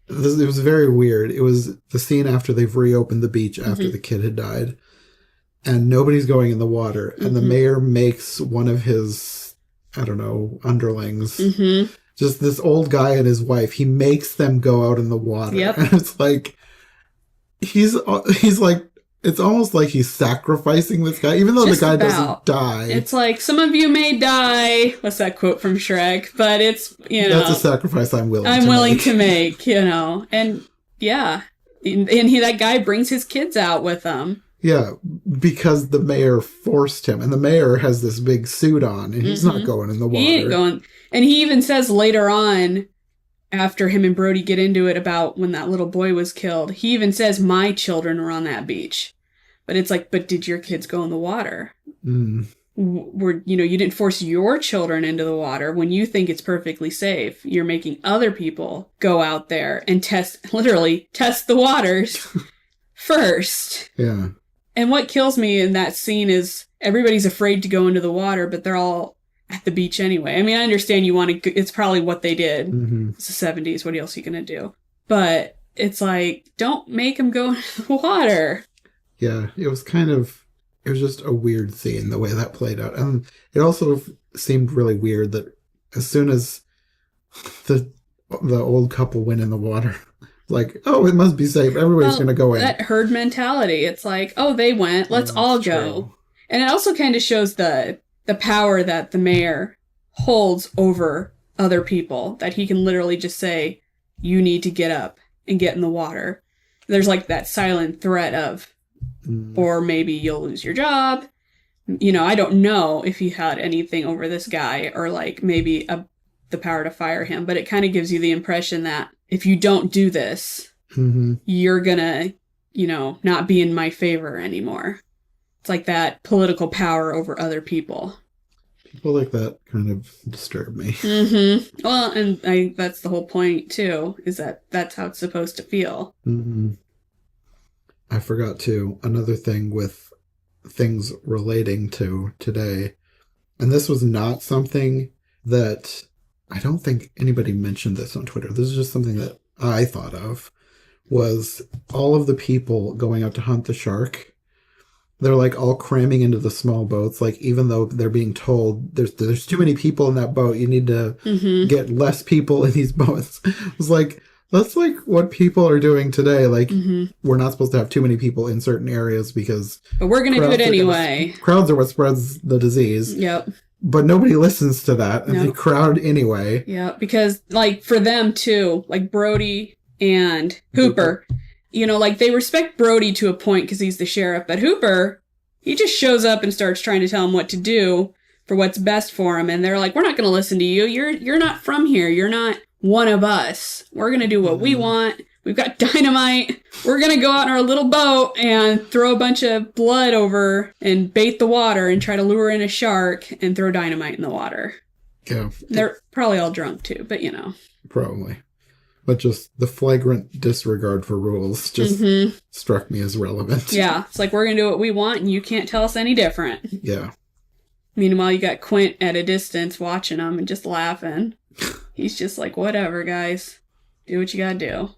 It was very weird. It was the scene after they've reopened the beach after the kid had died. And nobody's going in the water. And the mayor makes one of his, I don't know, underlings. Just this old guy and his wife. He makes them go out in the water. Yep. And it's like, he's like, it's almost like he's sacrificing this guy, even though the guy doesn't die. It's like, some of you may die. What's that quote from Shrek? But it's, you know. That's a sacrifice I'm willing to make, you know. And yeah. And that guy brings his kids out with him. Yeah, because the mayor forced him. And the mayor has this big suit on, and he's not going in the water. He ain't going. And he even says later on, after him and Brody get into it about when that little boy was killed, he even says, my children were on that beach. But it's like, but did your kids go in the water? You didn't force your children into the water when you think it's perfectly safe. You're making other people go out there and test the waters first. Yeah. And what kills me in that scene is everybody's afraid to go into the water, but they're all at the beach anyway. I mean, I understand you want to, it's probably what they did. It's the 70s. What else are you going to do? But it's like, don't make them go into the water. Yeah, it was just a weird scene, the way that played out. And it also seemed really weird that as soon as the old couple went in the water, like, oh, it must be safe. Everybody's going to go in. That herd mentality. It's like, oh, they went. Let's all go. True. And it also kind of shows the power that the mayor holds over other people, that he can literally just say, you need to get up and get in the water. There's like that silent threat of, or maybe you'll lose your job. You know, I don't know if he had anything over this guy or like maybe the power to fire him, but it kind of gives you the impression that if you don't do this, you're gonna, not be in my favor anymore. It's like that political power over other people. People like that kind of disturb me. Well, and that's the whole point, too, is that that's how it's supposed to feel. I forgot, too, another thing with things relating to today. And this was not something that, I don't think anybody mentioned this on Twitter. This is just something that I thought of, was all of the people going out to hunt the shark. They're like all cramming into the small boats. Like, even though they're being told there's too many people in that boat, you need to get less people in these boats. It was like, that's like what people are doing today. Like, we're not supposed to have too many people in certain areas because... But we're going to do it anyway. Crowds are what spreads the disease. Yep. But nobody listens to that, and they crowd anyway. Yeah, because, like, for them, too, like Brody and Hooper, You know, like, they respect Brody to a point because he's the sheriff, but Hooper, he just shows up and starts trying to tell him what to do for what's best for him, and they're like, we're not going to listen to you. You're not from here. You're not one of us. We're going to do what we want. We've got dynamite. We're going to go out in our little boat and throw a bunch of blood over and bait the water and try to lure in a shark and throw dynamite in the water. Yeah. They're probably all drunk too, but you know. Probably. But just the flagrant disregard for rules just struck me as relevant. Yeah. It's like, we're going to do what we want and you can't tell us any different. Yeah. Meanwhile, you got Quint at a distance watching them and just laughing. He's just like, whatever, guys. Do what you gotta do.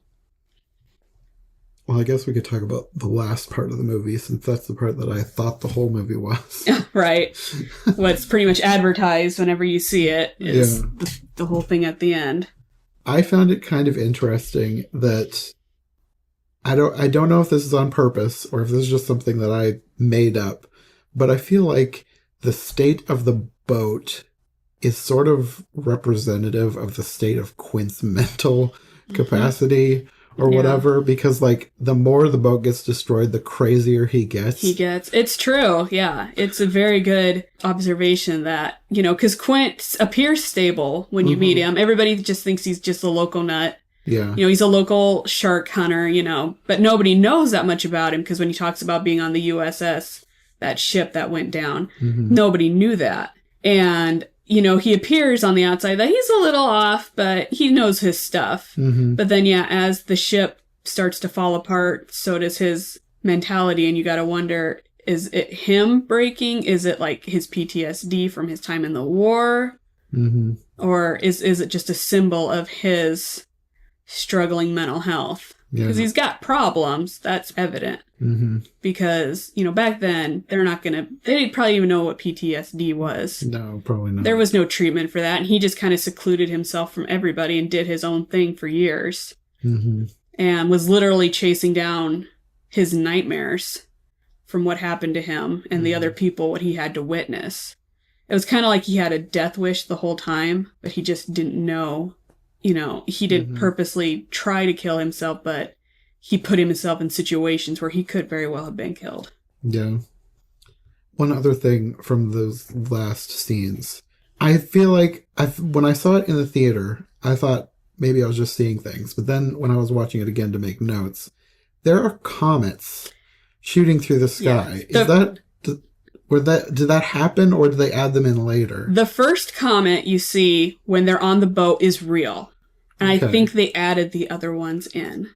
Well, I guess we could talk about the last part of the movie, since that's the part that I thought the whole movie was. Right. What's pretty much advertised whenever you see it is the whole thing at the end. I found it kind of interesting that I don't know if this is on purpose or if this is just something that I made up, but I feel like the state of the boat is sort of representative of the state of Quint's mental capacity or whatever, because, like, the more the boat gets destroyed, the crazier he gets. It's true, yeah. It's a very good observation that, you know, because Quint appears stable when you meet him. Everybody just thinks he's just a local nut. Yeah. You know, he's a local shark hunter, you know, but nobody knows that much about him because when he talks about being on the USS, that ship that went down, nobody knew that. And, you know, he appears on the outside that he's a little off, but he knows his stuff. But then, yeah, as the ship starts to fall apart, so does his mentality. And you got to wonder, is it him breaking? Is it like his PTSD from his time in the war? Or is it just a symbol of his struggling mental health? Because he's got problems, that's evident. Because, you know, back then, they didn't probably even know what PTSD was. No, probably not. There was no treatment for that, and he just kind of secluded himself from everybody and did his own thing for years. And was literally chasing down his nightmares from what happened to him and the other people, what he had to witness. It was kind of like he had a death wish the whole time, but he just didn't know. You know, he didn't purposely try to kill himself, but he put himself in situations where he could very well have been killed. Yeah. One other thing from those last scenes. I feel like when I saw it in the theater, I thought maybe I was just seeing things. But then when I was watching it again to make notes, there are comets shooting through the sky. Did that happen, or did they add them in later? The first comet you see when they're on the boat is real. And I think they added the other ones in.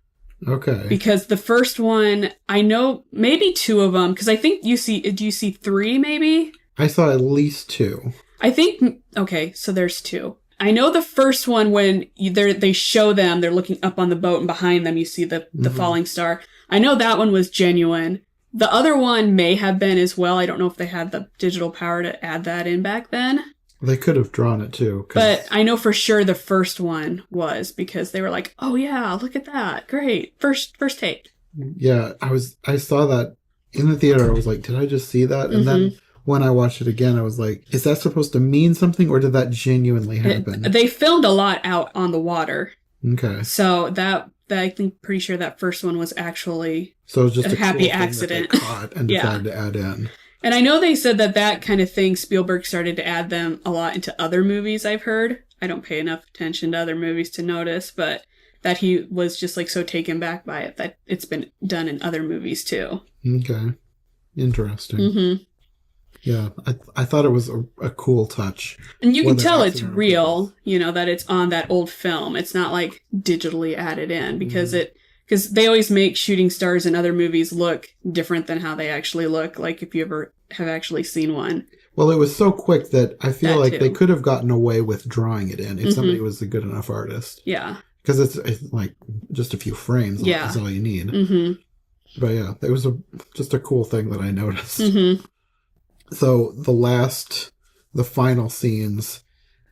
Okay. Because the first one, I know maybe two of them, because I think do you see three maybe? I saw at least two. I think, okay, so there's two. I know the first one when they show them, they're looking up on the boat and behind them you see the falling star. I know that one was genuine. The other one may have been as well. I don't know if they had the digital power to add that in back then. They could have drawn it too. But I know for sure the first one was, because they were like, oh yeah, look at that. Great. First take. Yeah, I saw that in the theater. I was like, did I just see that? And then when I watched it again, I was like, is that supposed to mean something, or did that genuinely happen? They filmed a lot out on the water. Okay. So that I think pretty sure that first one was actually so it was just a happy accident. That they caught and decided to add in. And I know they said that kind of thing, Spielberg started to add them a lot into other movies, I've heard. I don't pay enough attention to other movies to notice, but that he was just like so taken back by it that it's been done in other movies too. Okay. Interesting. Yeah, I thought it was a cool touch. And you can tell it's real, you know, that it's on that old film. It's not like digitally added in, because they always make shooting stars in other movies look different than how they actually look, like if you ever have actually seen one. Well, it was so quick that I feel like they could have gotten away with drawing it in if somebody was a good enough artist. Yeah. Because it's like just a few frames. Yeah. That's all you need. But yeah, it was just a cool thing that I noticed. So the final scenes,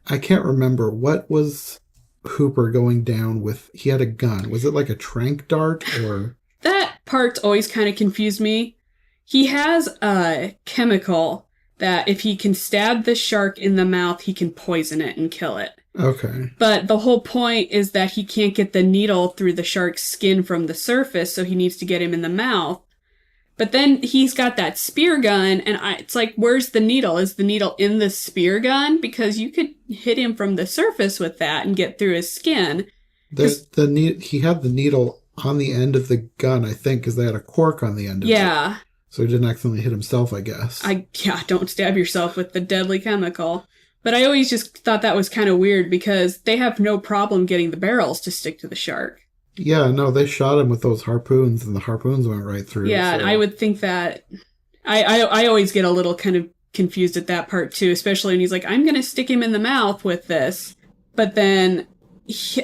I can't remember, what was Hooper going down with? He had a gun. Was it like a tranq dart, or? That part's always kind of confused me. He has a chemical that if he can stab the shark in the mouth, he can poison it and kill it. Okay. But the whole point is that he can't get the needle through the shark's skin from the surface, so he needs to get him in the mouth. But then he's got that spear gun, and it's like, where's the needle? Is the needle in the spear gun? Because you could hit him from the surface with that and get through his skin. He had the needle on the end of the gun, I think, because they had a cork on the end of it. Yeah. So he didn't accidentally hit himself, I guess. Don't stab yourself with the deadly chemical. But I always just thought that was kind of weird because they have no problem getting the barrels to stick to the shark. Yeah, no, they shot him with those harpoons, and the harpoons went right through. Yeah, so. and I would think that... I always get a little kind of confused at that part, too, especially when he's like, I'm going to stick him in the mouth with this. But then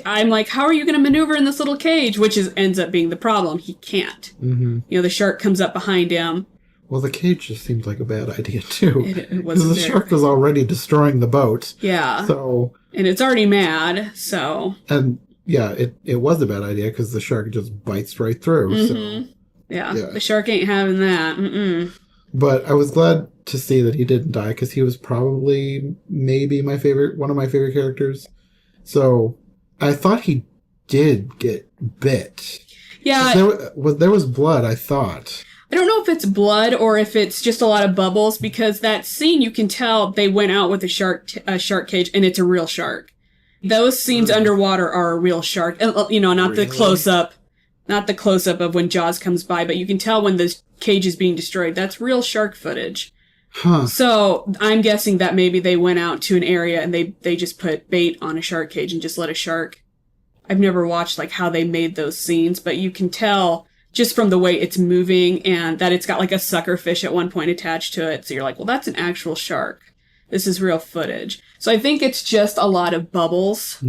I'm like, how are you going to maneuver in this little cage? Which ends up being the problem. He can't. Mm-hmm. You know, the shark comes up behind him. Well, the cage just seemed like a bad idea, too. It was. Because the shark was already destroying the boat. Yeah. So... And it's already mad, so... And... Yeah, it was a bad idea because the shark just bites right through. Mm-hmm. So yeah, the shark ain't having that. Mm-mm. But I was glad to see that he didn't die because he was probably maybe one of my favorite characters. So I thought he did get bit. Yeah, there was blood. I thought. I don't know if it's blood or if it's just a lot of bubbles because that scene you can tell they went out with a shark cage and it's a real shark. Those scenes underwater are a real shark. You know, not the close-up of when Jaws comes by, but you can tell when the cage is being destroyed. That's real shark footage. Huh. So I'm guessing that maybe they went out to an area and they just put bait on a shark cage and just let a shark. I've never watched like how they made those scenes, but you can tell just from the way it's moving and that it's got like a sucker fish at one point attached to it. So you're like, well, that's an actual shark. This is real footage. So I think it's just a lot of bubbles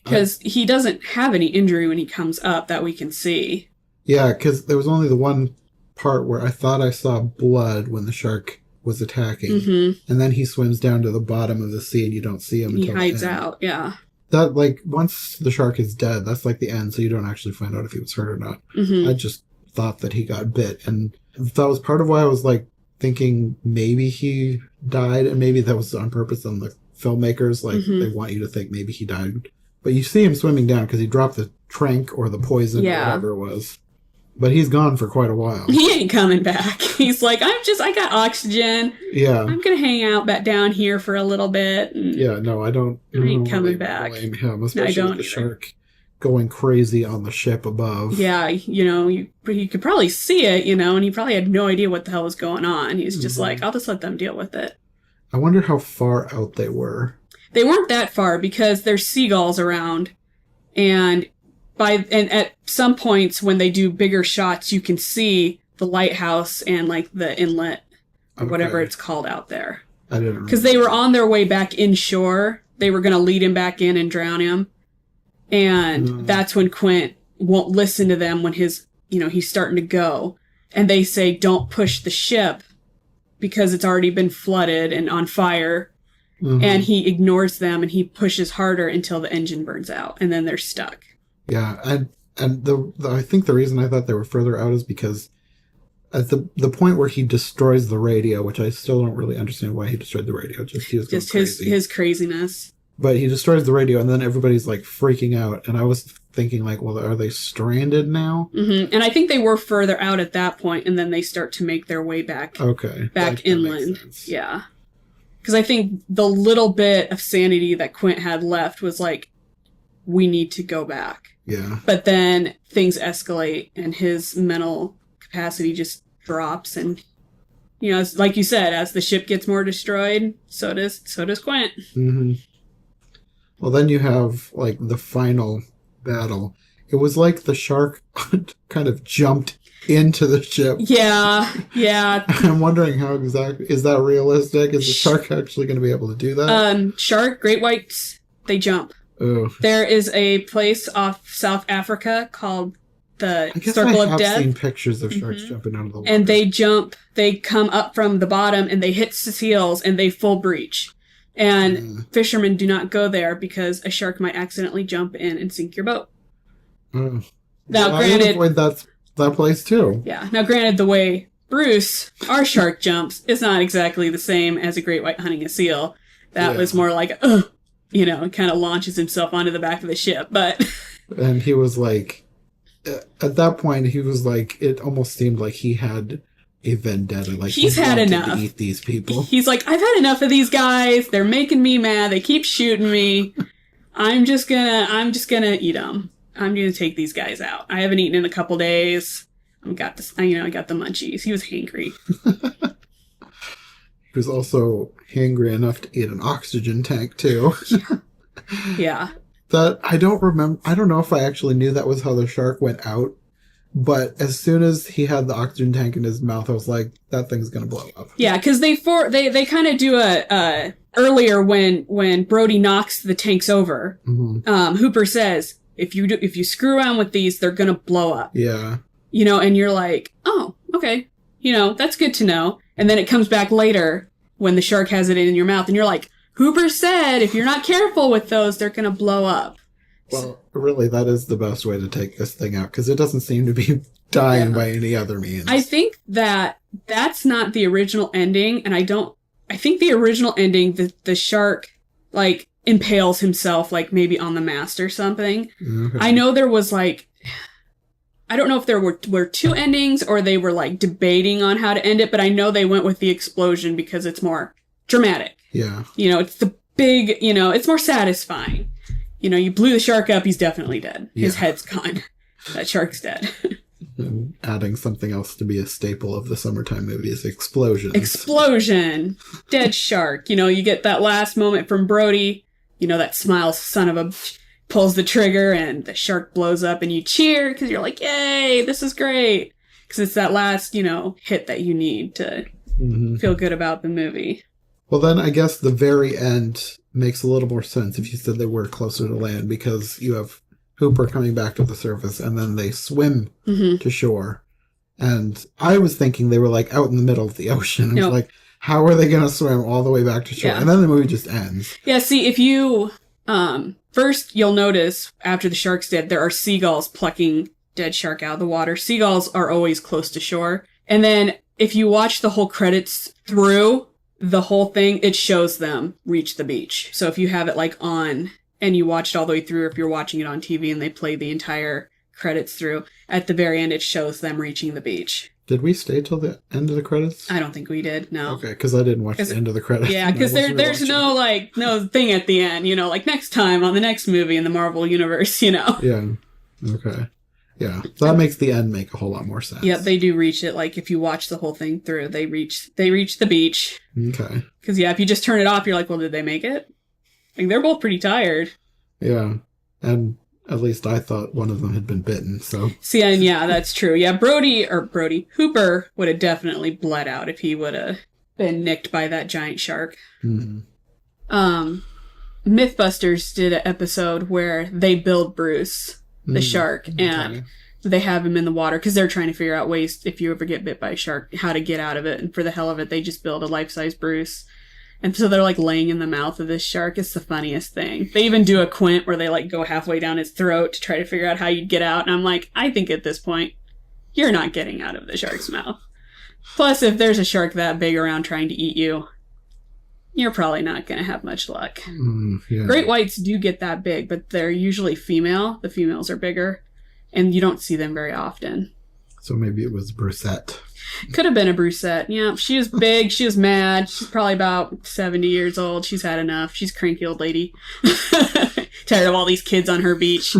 because he doesn't have any injury when he comes up that we can see. Yeah, because there was only the one part where I thought I saw blood when the shark was attacking. Mm-hmm. And then he swims down to the bottom of the sea and you don't see him until he hides out, yeah. That, like, once the shark is dead, that's like the end, so you don't actually find out if he was hurt or not. Mm-hmm. I just thought that he got bit. And that was part of why I was, like, thinking maybe he died, and maybe that was on purpose on the filmmakers, like they want you to think maybe he died. But you see him swimming down because he dropped the trank or the poison or whatever it was. But he's gone for quite a while. He ain't coming back. He's like, I got oxygen. Yeah. I'm going to hang out back down here for a little bit. Yeah, no, I ain't coming back. Blame him, especially with the shark going crazy on the ship above. Yeah, you know, you could probably see it, you know, and he probably had no idea what the hell was going on. He's just like, I'll just let them deal with it. I wonder how far out they were. They weren't that far because there's seagulls around, and at some points when they do bigger shots, you can see the lighthouse and like the inlet or whatever it's called out there. I didn't because they were on their way back inshore. They were going to lead him back in and drown him. And that's when Quint won't listen to them when he's starting to go. And they say, don't push the ship because it's already been flooded and on fire. Mm-hmm. And he ignores them and he pushes harder until the engine burns out. And then they're stuck. Yeah. And I think the reason I thought they were further out is because at the point where he destroys the radio, which I still don't really understand why he destroyed the radio. He was just his craziness. But he destroys the radio, and then everybody's, like, freaking out. And I was thinking, like, well, are they stranded now? Mm-hmm. And I think they were further out at that point, and then they start to make their way back inland. Yeah. Because I think the little bit of sanity that Quint had left was, like, we need to go back. Yeah. But then things escalate, and his mental capacity just drops, and, you know, like you said, as the ship gets more destroyed, so does Quint. Mm-hmm. Well, then you have, like, the final battle. It was like the shark kind of jumped into the ship. Yeah. I'm wondering how exactly... Is that realistic? Is the shark actually going to be able to do that? Shark, great whites, they jump. Oh. There is a place off South Africa called the Circle of Death. I have seen pictures of sharks jumping out of the water. And they come up from the bottom, and they hit seals, and they full breach. And fishermen do not go there because a shark might accidentally jump in and sink your boat. Now, granted, I would avoid that place too. Yeah. Now, granted, the way Bruce, our shark jumps, is not exactly the same as a great white hunting a seal. That was more like, kind of launches himself onto the back of the ship. But and he was like, at that point, he was like, it almost seemed like he had a vendetta. Like he's had enough to eat these people. He's like, I've had enough of these guys. They're making me mad. They keep shooting me. I'm just gonna eat them. I'm gonna take these guys out. I haven't eaten in a couple days. I got this. I got the munchies. He was hangry. He was also hangry enough to eat an oxygen tank too. Yeah. That I don't remember. I don't know if I actually knew that was how the shark went out. But as soon as he had the oxygen tank in his mouth, I was like, that thing's gonna blow up. Yeah, because they kind of do a earlier when Brody knocks the tanks over. Mm-hmm. Hooper says, if you screw around with these, they're gonna blow up. Yeah. And you're like, oh, okay, that's good to know. And then it comes back later when the shark has it in your mouth, and you're like, Hooper said, if you're not careful with those, they're gonna blow up. Well, really, that is the best way to take this thing out, because it doesn't seem to be dying by any other means. I think that's not the original ending, and I think the original ending, the shark, like, impales himself, like, maybe on the mast or something. Okay. I know there was, like, I don't know if there were two endings, or they were, like, debating on how to end it, but I know they went with the explosion because it's more dramatic. Yeah. It's the big, it's more satisfying. You blew the shark up, he's definitely dead. Yeah. His head's gone. That shark's dead. And adding something else to be a staple of the summertime movies, explosions. Explosion! Dead shark. You get that last moment from Brody, that smiles son of a pulls the trigger and the shark blows up and you cheer because you're like, yay, this is great. Because it's that last, hit that you need to feel good about the movie. Well, then I guess the very end makes a little more sense if you said they were closer to land, because you have Hooper coming back to the surface and then they swim to shore. And I was thinking they were like out in the middle of the ocean. I was like, how are they going to swim all the way back to shore? Yeah. And then the movie just ends. Yeah, see, if you... first, you'll notice after the shark's dead, there are seagulls plucking dead shark out of the water. Seagulls are always close to shore. And then if you watch the whole credits through... the whole thing, it shows them reach the beach. So if you have it like on and you watch it all the way through, or if you're watching it on TV and they play the entire credits through, at the very end it shows them reaching the beach. Did we stay till the end of the credits? I don't think we did, no. Okay, because I didn't watch the end of the credits. Yeah, because there's no thing at the end, like next time on the next movie in the Marvel Universe, Yeah, okay. Yeah, so that makes the end make a whole lot more sense. Yep, they do reach it. Like, if you watch the whole thing through, they reach the beach. Okay. Because, if you just turn it off, you're like, well, did they make it? Like, they're both pretty tired. Yeah, and at least I thought one of them had been bitten, so... See, and yeah, that's true. Yeah, Hooper would have definitely bled out if he would have been nicked by that giant shark. Mm-hmm. Mythbusters did an episode where they build Bruce... the shark, and they have him in the water because they're trying to figure out ways, if you ever get bit by a shark, how to get out of it. And for the hell of it, they just build a life-size Bruce. And so they're like laying in the mouth of this shark. It's the funniest thing. They even do a quint where they like go halfway down his throat to try to figure out how you'd get out. And I'm like, I think at this point, you're not getting out of the shark's mouth. Plus, if there's a shark that big around trying to eat you, you're probably not going to have much luck. Yeah. Great whites do get that big, but they're usually female. The females are bigger, and you don't see them very often. So maybe it was Brucette. Could have been a Brucette. Yeah, she was big. She was mad. She's probably about 70 years old. She's had enough. She's a cranky old lady. Tired of all these kids on her beach.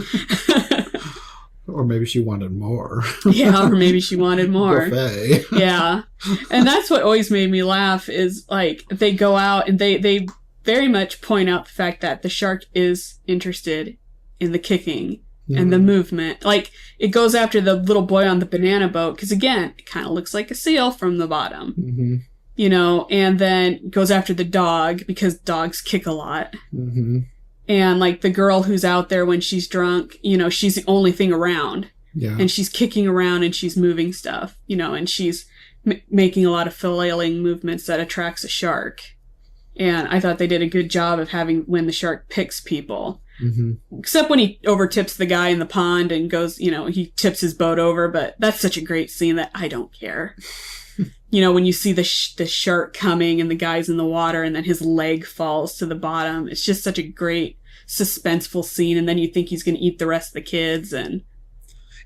Or maybe she wanted more. Yeah, or maybe she wanted more. Buffet. Yeah. And that's what always made me laugh is, like, they go out and they very much point out the fact that the shark is interested in the kicking and the movement. Like, it goes after the little boy on the banana boat because, again, it kind of looks like a seal from the bottom. Mm-hmm. And then goes after the dog because dogs kick a lot. Mm-hmm. And, like, the girl who's out there when she's drunk, she's the only thing around. Yeah. And she's kicking around and she's moving stuff, and she's making a lot of flailing movements that attracts a shark. And I thought they did a good job of having when the shark picks people. Mm-hmm. Except when he overtips the guy in the pond and goes, he tips his boat over. But that's such a great scene that I don't care. You know, when you see the shark coming and the guy's in the water and then his leg falls to the bottom. It's just such a great suspenseful scene. And then you think he's going to eat the rest of the kids. And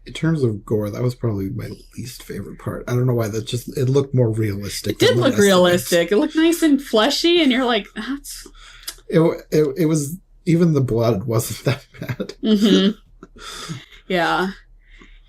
in terms of gore, that was probably my least favorite part. I don't know why. It looked more realistic. It did look realistic. It looked nice and fleshy. And you're like, that's... It was... Even the blood wasn't that bad. Mm-hmm. Yeah.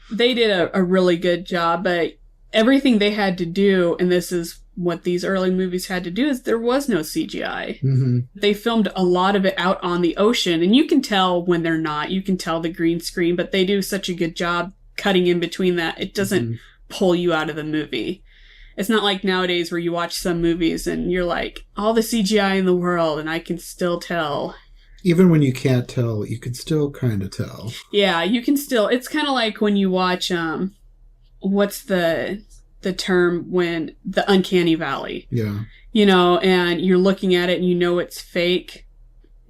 They did a really good job, but everything they had to do, and this is what these early movies had to do, is there was no CGI. Mm-hmm. They filmed a lot of it out on the ocean, and you can tell when they're not. You can tell the green screen, but they do such a good job cutting in between that. It doesn't pull you out of the movie. It's not like nowadays where you watch some movies and you're like, all the CGI in the world, and I can still tell. Even when you can't tell, you can still kind of tell. Yeah, you can still. It's kind of like when you watch, what's the term when the uncanny valley? Yeah. You know, and you're looking at it and you know it's fake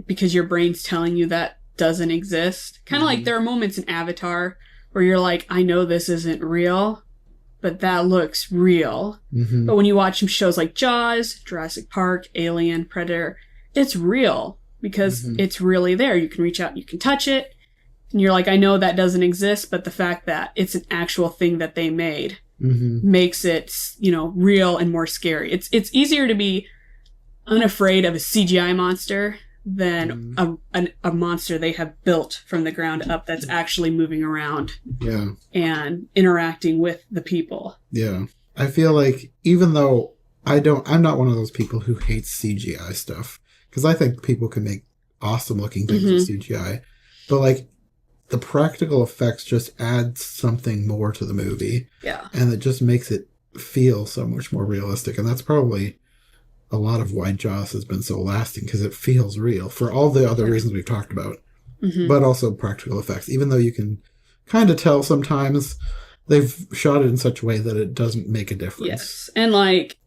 because your brain's telling you that doesn't exist. Kind of like there are moments in Avatar where you're like, I know this isn't real, but that looks real. Mm-hmm. But when you watch some shows like Jaws, Jurassic Park, Alien, Predator, it's real. Because it's really there. You can reach out and you can touch it. And you're like, I know that doesn't exist, but the fact that it's an actual thing that they made makes it, you know, real and more scary. It's easier to be unafraid of a CGI monster than a monster they have built from the ground up that's actually moving around and interacting with the people. Yeah. I feel like even though I'm not one of those people who hates CGI stuff. Because I think people can make awesome looking things with CGI. But like the practical effects just add something more to the movie. Yeah. And it just makes it feel so much more realistic. And that's probably a lot of why Jaws has been so lasting, because it feels real for all the other reasons we've talked about. But also practical effects. Even though you can kind of tell sometimes, they've shot it in such a way that it doesn't make a difference. Yes. And like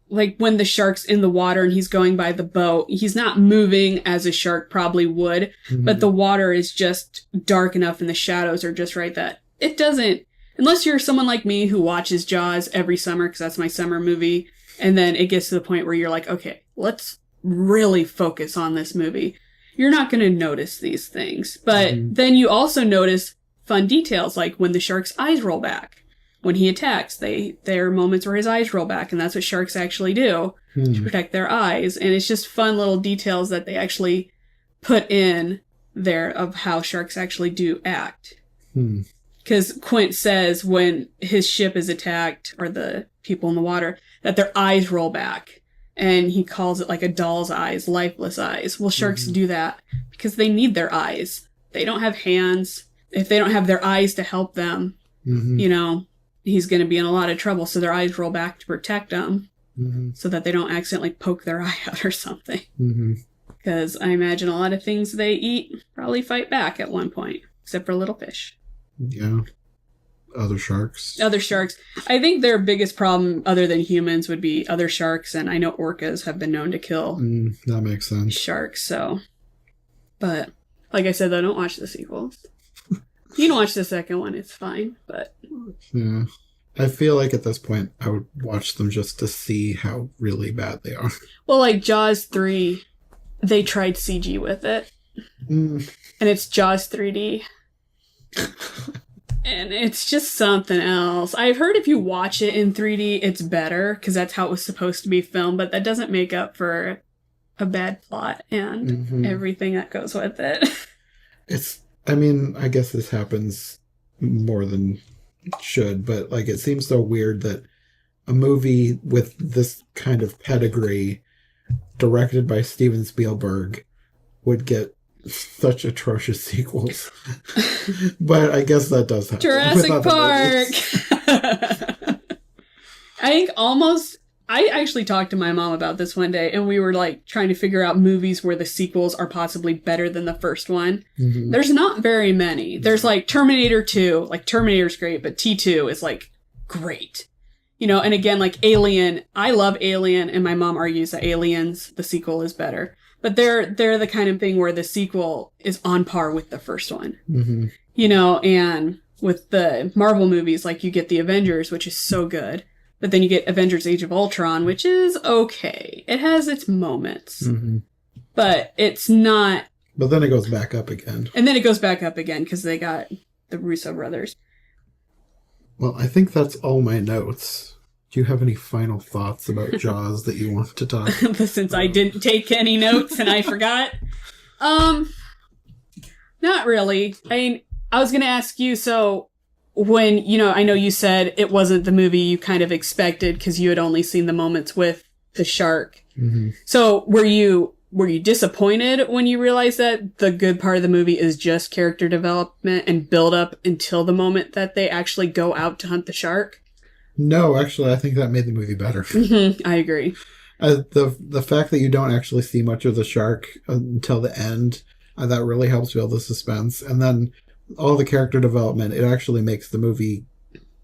when the shark's in the water and he's going by the boat, he's not moving as a shark probably would, but the water is just dark enough and the shadows are just right that it doesn't, unless you're someone like me who watches Jaws every summer, because that's my summer movie, and then it gets to the point where you're like, okay, let's really focus on this movie. You're not going to notice these things. But then you also notice fun details, like when the shark's eyes roll back. When he attacks, there are moments where his eyes roll back, and that's what sharks actually do to protect their eyes. And it's just fun little details that they actually put in there of how sharks actually do act. Because Quint says when his ship is attacked, or the people in the water, that their eyes roll back. And he calls it like a doll's eyes, lifeless eyes. Well, sharks do that because they need their eyes. They don't have hands. If they don't have their eyes to help them, you know, he's going to be in a lot of trouble. So their eyes roll back to protect them so that they don't accidentally poke their eye out or something. Because I imagine a lot of things they eat probably fight back at one point, except for little fish. Yeah. Other sharks. I think their biggest problem, other than humans, would be other sharks. And I know orcas have been known to kill that makes sense. Sharks. So, but like I said, though, don't watch the sequels. You can watch the second one, it's fine, but... Yeah. I feel like at this point, I would watch them just to see how really bad they are. Well, like Jaws 3, they tried CG with it. And it's Jaws 3D. And it's just something else. I've heard if you watch it in 3D, it's better, because that's how it was supposed to be filmed, but that doesn't make up for a bad plot and everything that goes with it. I mean, I guess this happens more than it should, but like it seems so weird that a movie with this kind of pedigree, directed by Steven Spielberg, would get such atrocious sequels. But I guess that does happen. Jurassic Park! I think I actually talked to my mom about this one day, and we were like trying to figure out movies where the sequels are possibly better than the first one. There's not very many. There's like Terminator 2, like Terminator's great, but T2 is like great. You know, and again, like Alien, I love Alien, and my mom argues that Aliens, the sequel, is better. But they're the kind of thing where the sequel is on par with the first one. You know, and with the Marvel movies, like you get the Avengers, which is so good. But then you get Avengers Age of Ultron, which is okay. It has its moments. Mm-hmm. But it's not... But then it goes back up again. And then it goes back up again because they got the Russo brothers. Well, I think that's all my notes. Do you have any final thoughts about Jaws that you want to talk about? Since I didn't take any notes and I forgot. Not really. I mean, I was going to ask you, so when, I know you said it wasn't the movie you kind of expected because you had only seen the moments with the shark. Mm-hmm. So were you disappointed when you realized that the good part of the movie is just character development and build up until the moment that they actually go out to hunt the shark? No, actually, I think that made the movie better. Mm-hmm, I agree. The fact that you don't actually see much of the shark until the end, that really helps build the suspense. And then all the character development, it actually makes the movie,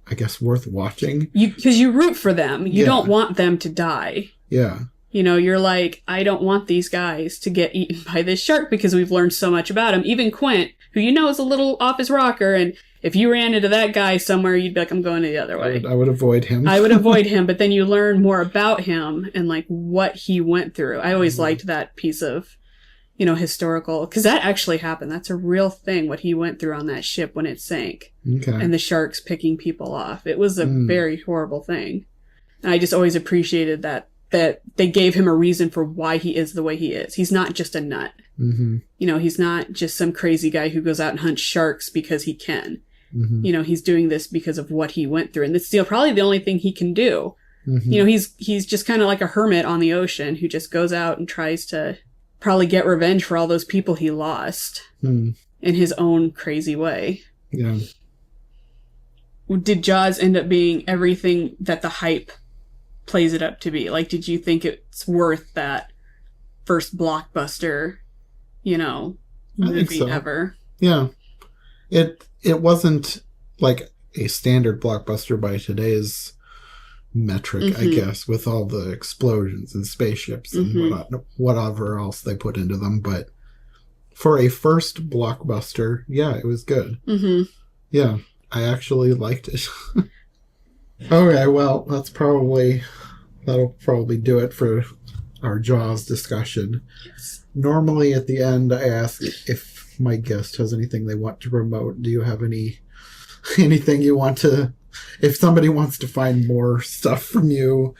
I guess, worth watching. Because you root for them. You don't want them to die. Yeah. You're like, I don't want these guys to get eaten by this shark because we've learned so much about him. Even Quint, who is a little off his rocker, and if you ran into that guy somewhere, you'd be like, I'm going the other way. I would avoid him. I would avoid him, but then you learn more about him and like what he went through. I always liked that piece of, historical, because that actually happened. That's a real thing, what he went through on that ship when it sank. Okay. And the sharks picking people off. It was a very horrible thing. And I just always appreciated that they gave him a reason for why he is the way he is. He's not just a nut. Mm-hmm. He's not just some crazy guy who goes out and hunts sharks because he can. Mm-hmm. He's doing this because of what he went through. And it's probably the only thing he can do. Mm-hmm. He's just kind of like a hermit on the ocean who just goes out and tries to probably get revenge for all those people he lost in his own crazy way. Yeah. Did Jaws end up being everything that the hype plays it up to be? Like, did you think it's worth that first blockbuster, movie ever? Yeah. It wasn't like a standard blockbuster by today's metric, I guess, with all the explosions and spaceships and whatever else they put into them. But for a first blockbuster, yeah, it was good. Mm-hmm. Yeah, I actually liked it. Okay, well, that'll probably do it for our Jaws discussion. Yes. Normally at the end, I ask if my guest has anything they want to promote. Do you have anything you want to... If somebody wants to find more stuff from you...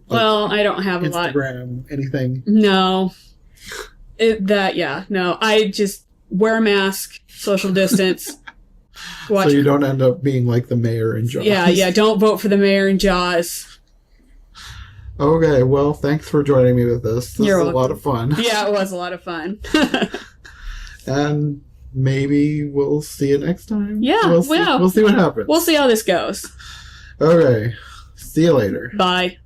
well, I don't have a lot. Instagram, anything? No. No. I just wear a mask, social distance. So you don't end up being like the mayor in Jaws. Yeah, don't vote for the mayor in Jaws. Okay, well, thanks for joining me with this. This was a lot of fun. Yeah, it was a lot of fun. And maybe we'll see you next time. Yeah, we'll see what happens. We'll see how this goes. Okay, see you later. Bye.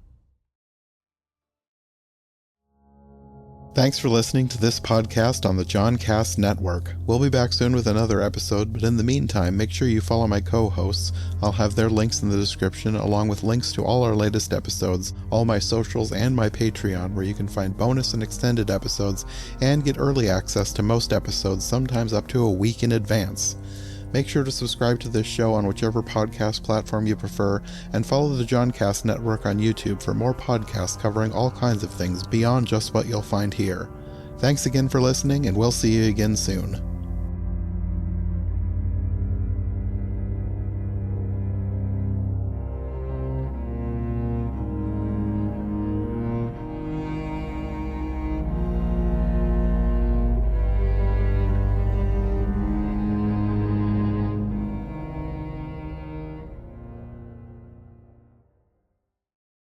Thanks for listening to this podcast on the Joncast Network. We'll be back soon with another episode, but in the meantime, make sure you follow my co-hosts. I'll have their links in the description, along with links to all our latest episodes, all my socials, and my Patreon, where you can find bonus and extended episodes, and get early access to most episodes, sometimes up to a week in advance. Make sure to subscribe to this show on whichever podcast platform you prefer, and follow the Joncast Network on YouTube for more podcasts covering all kinds of things beyond just what you'll find here. Thanks again for listening, and we'll see you again soon.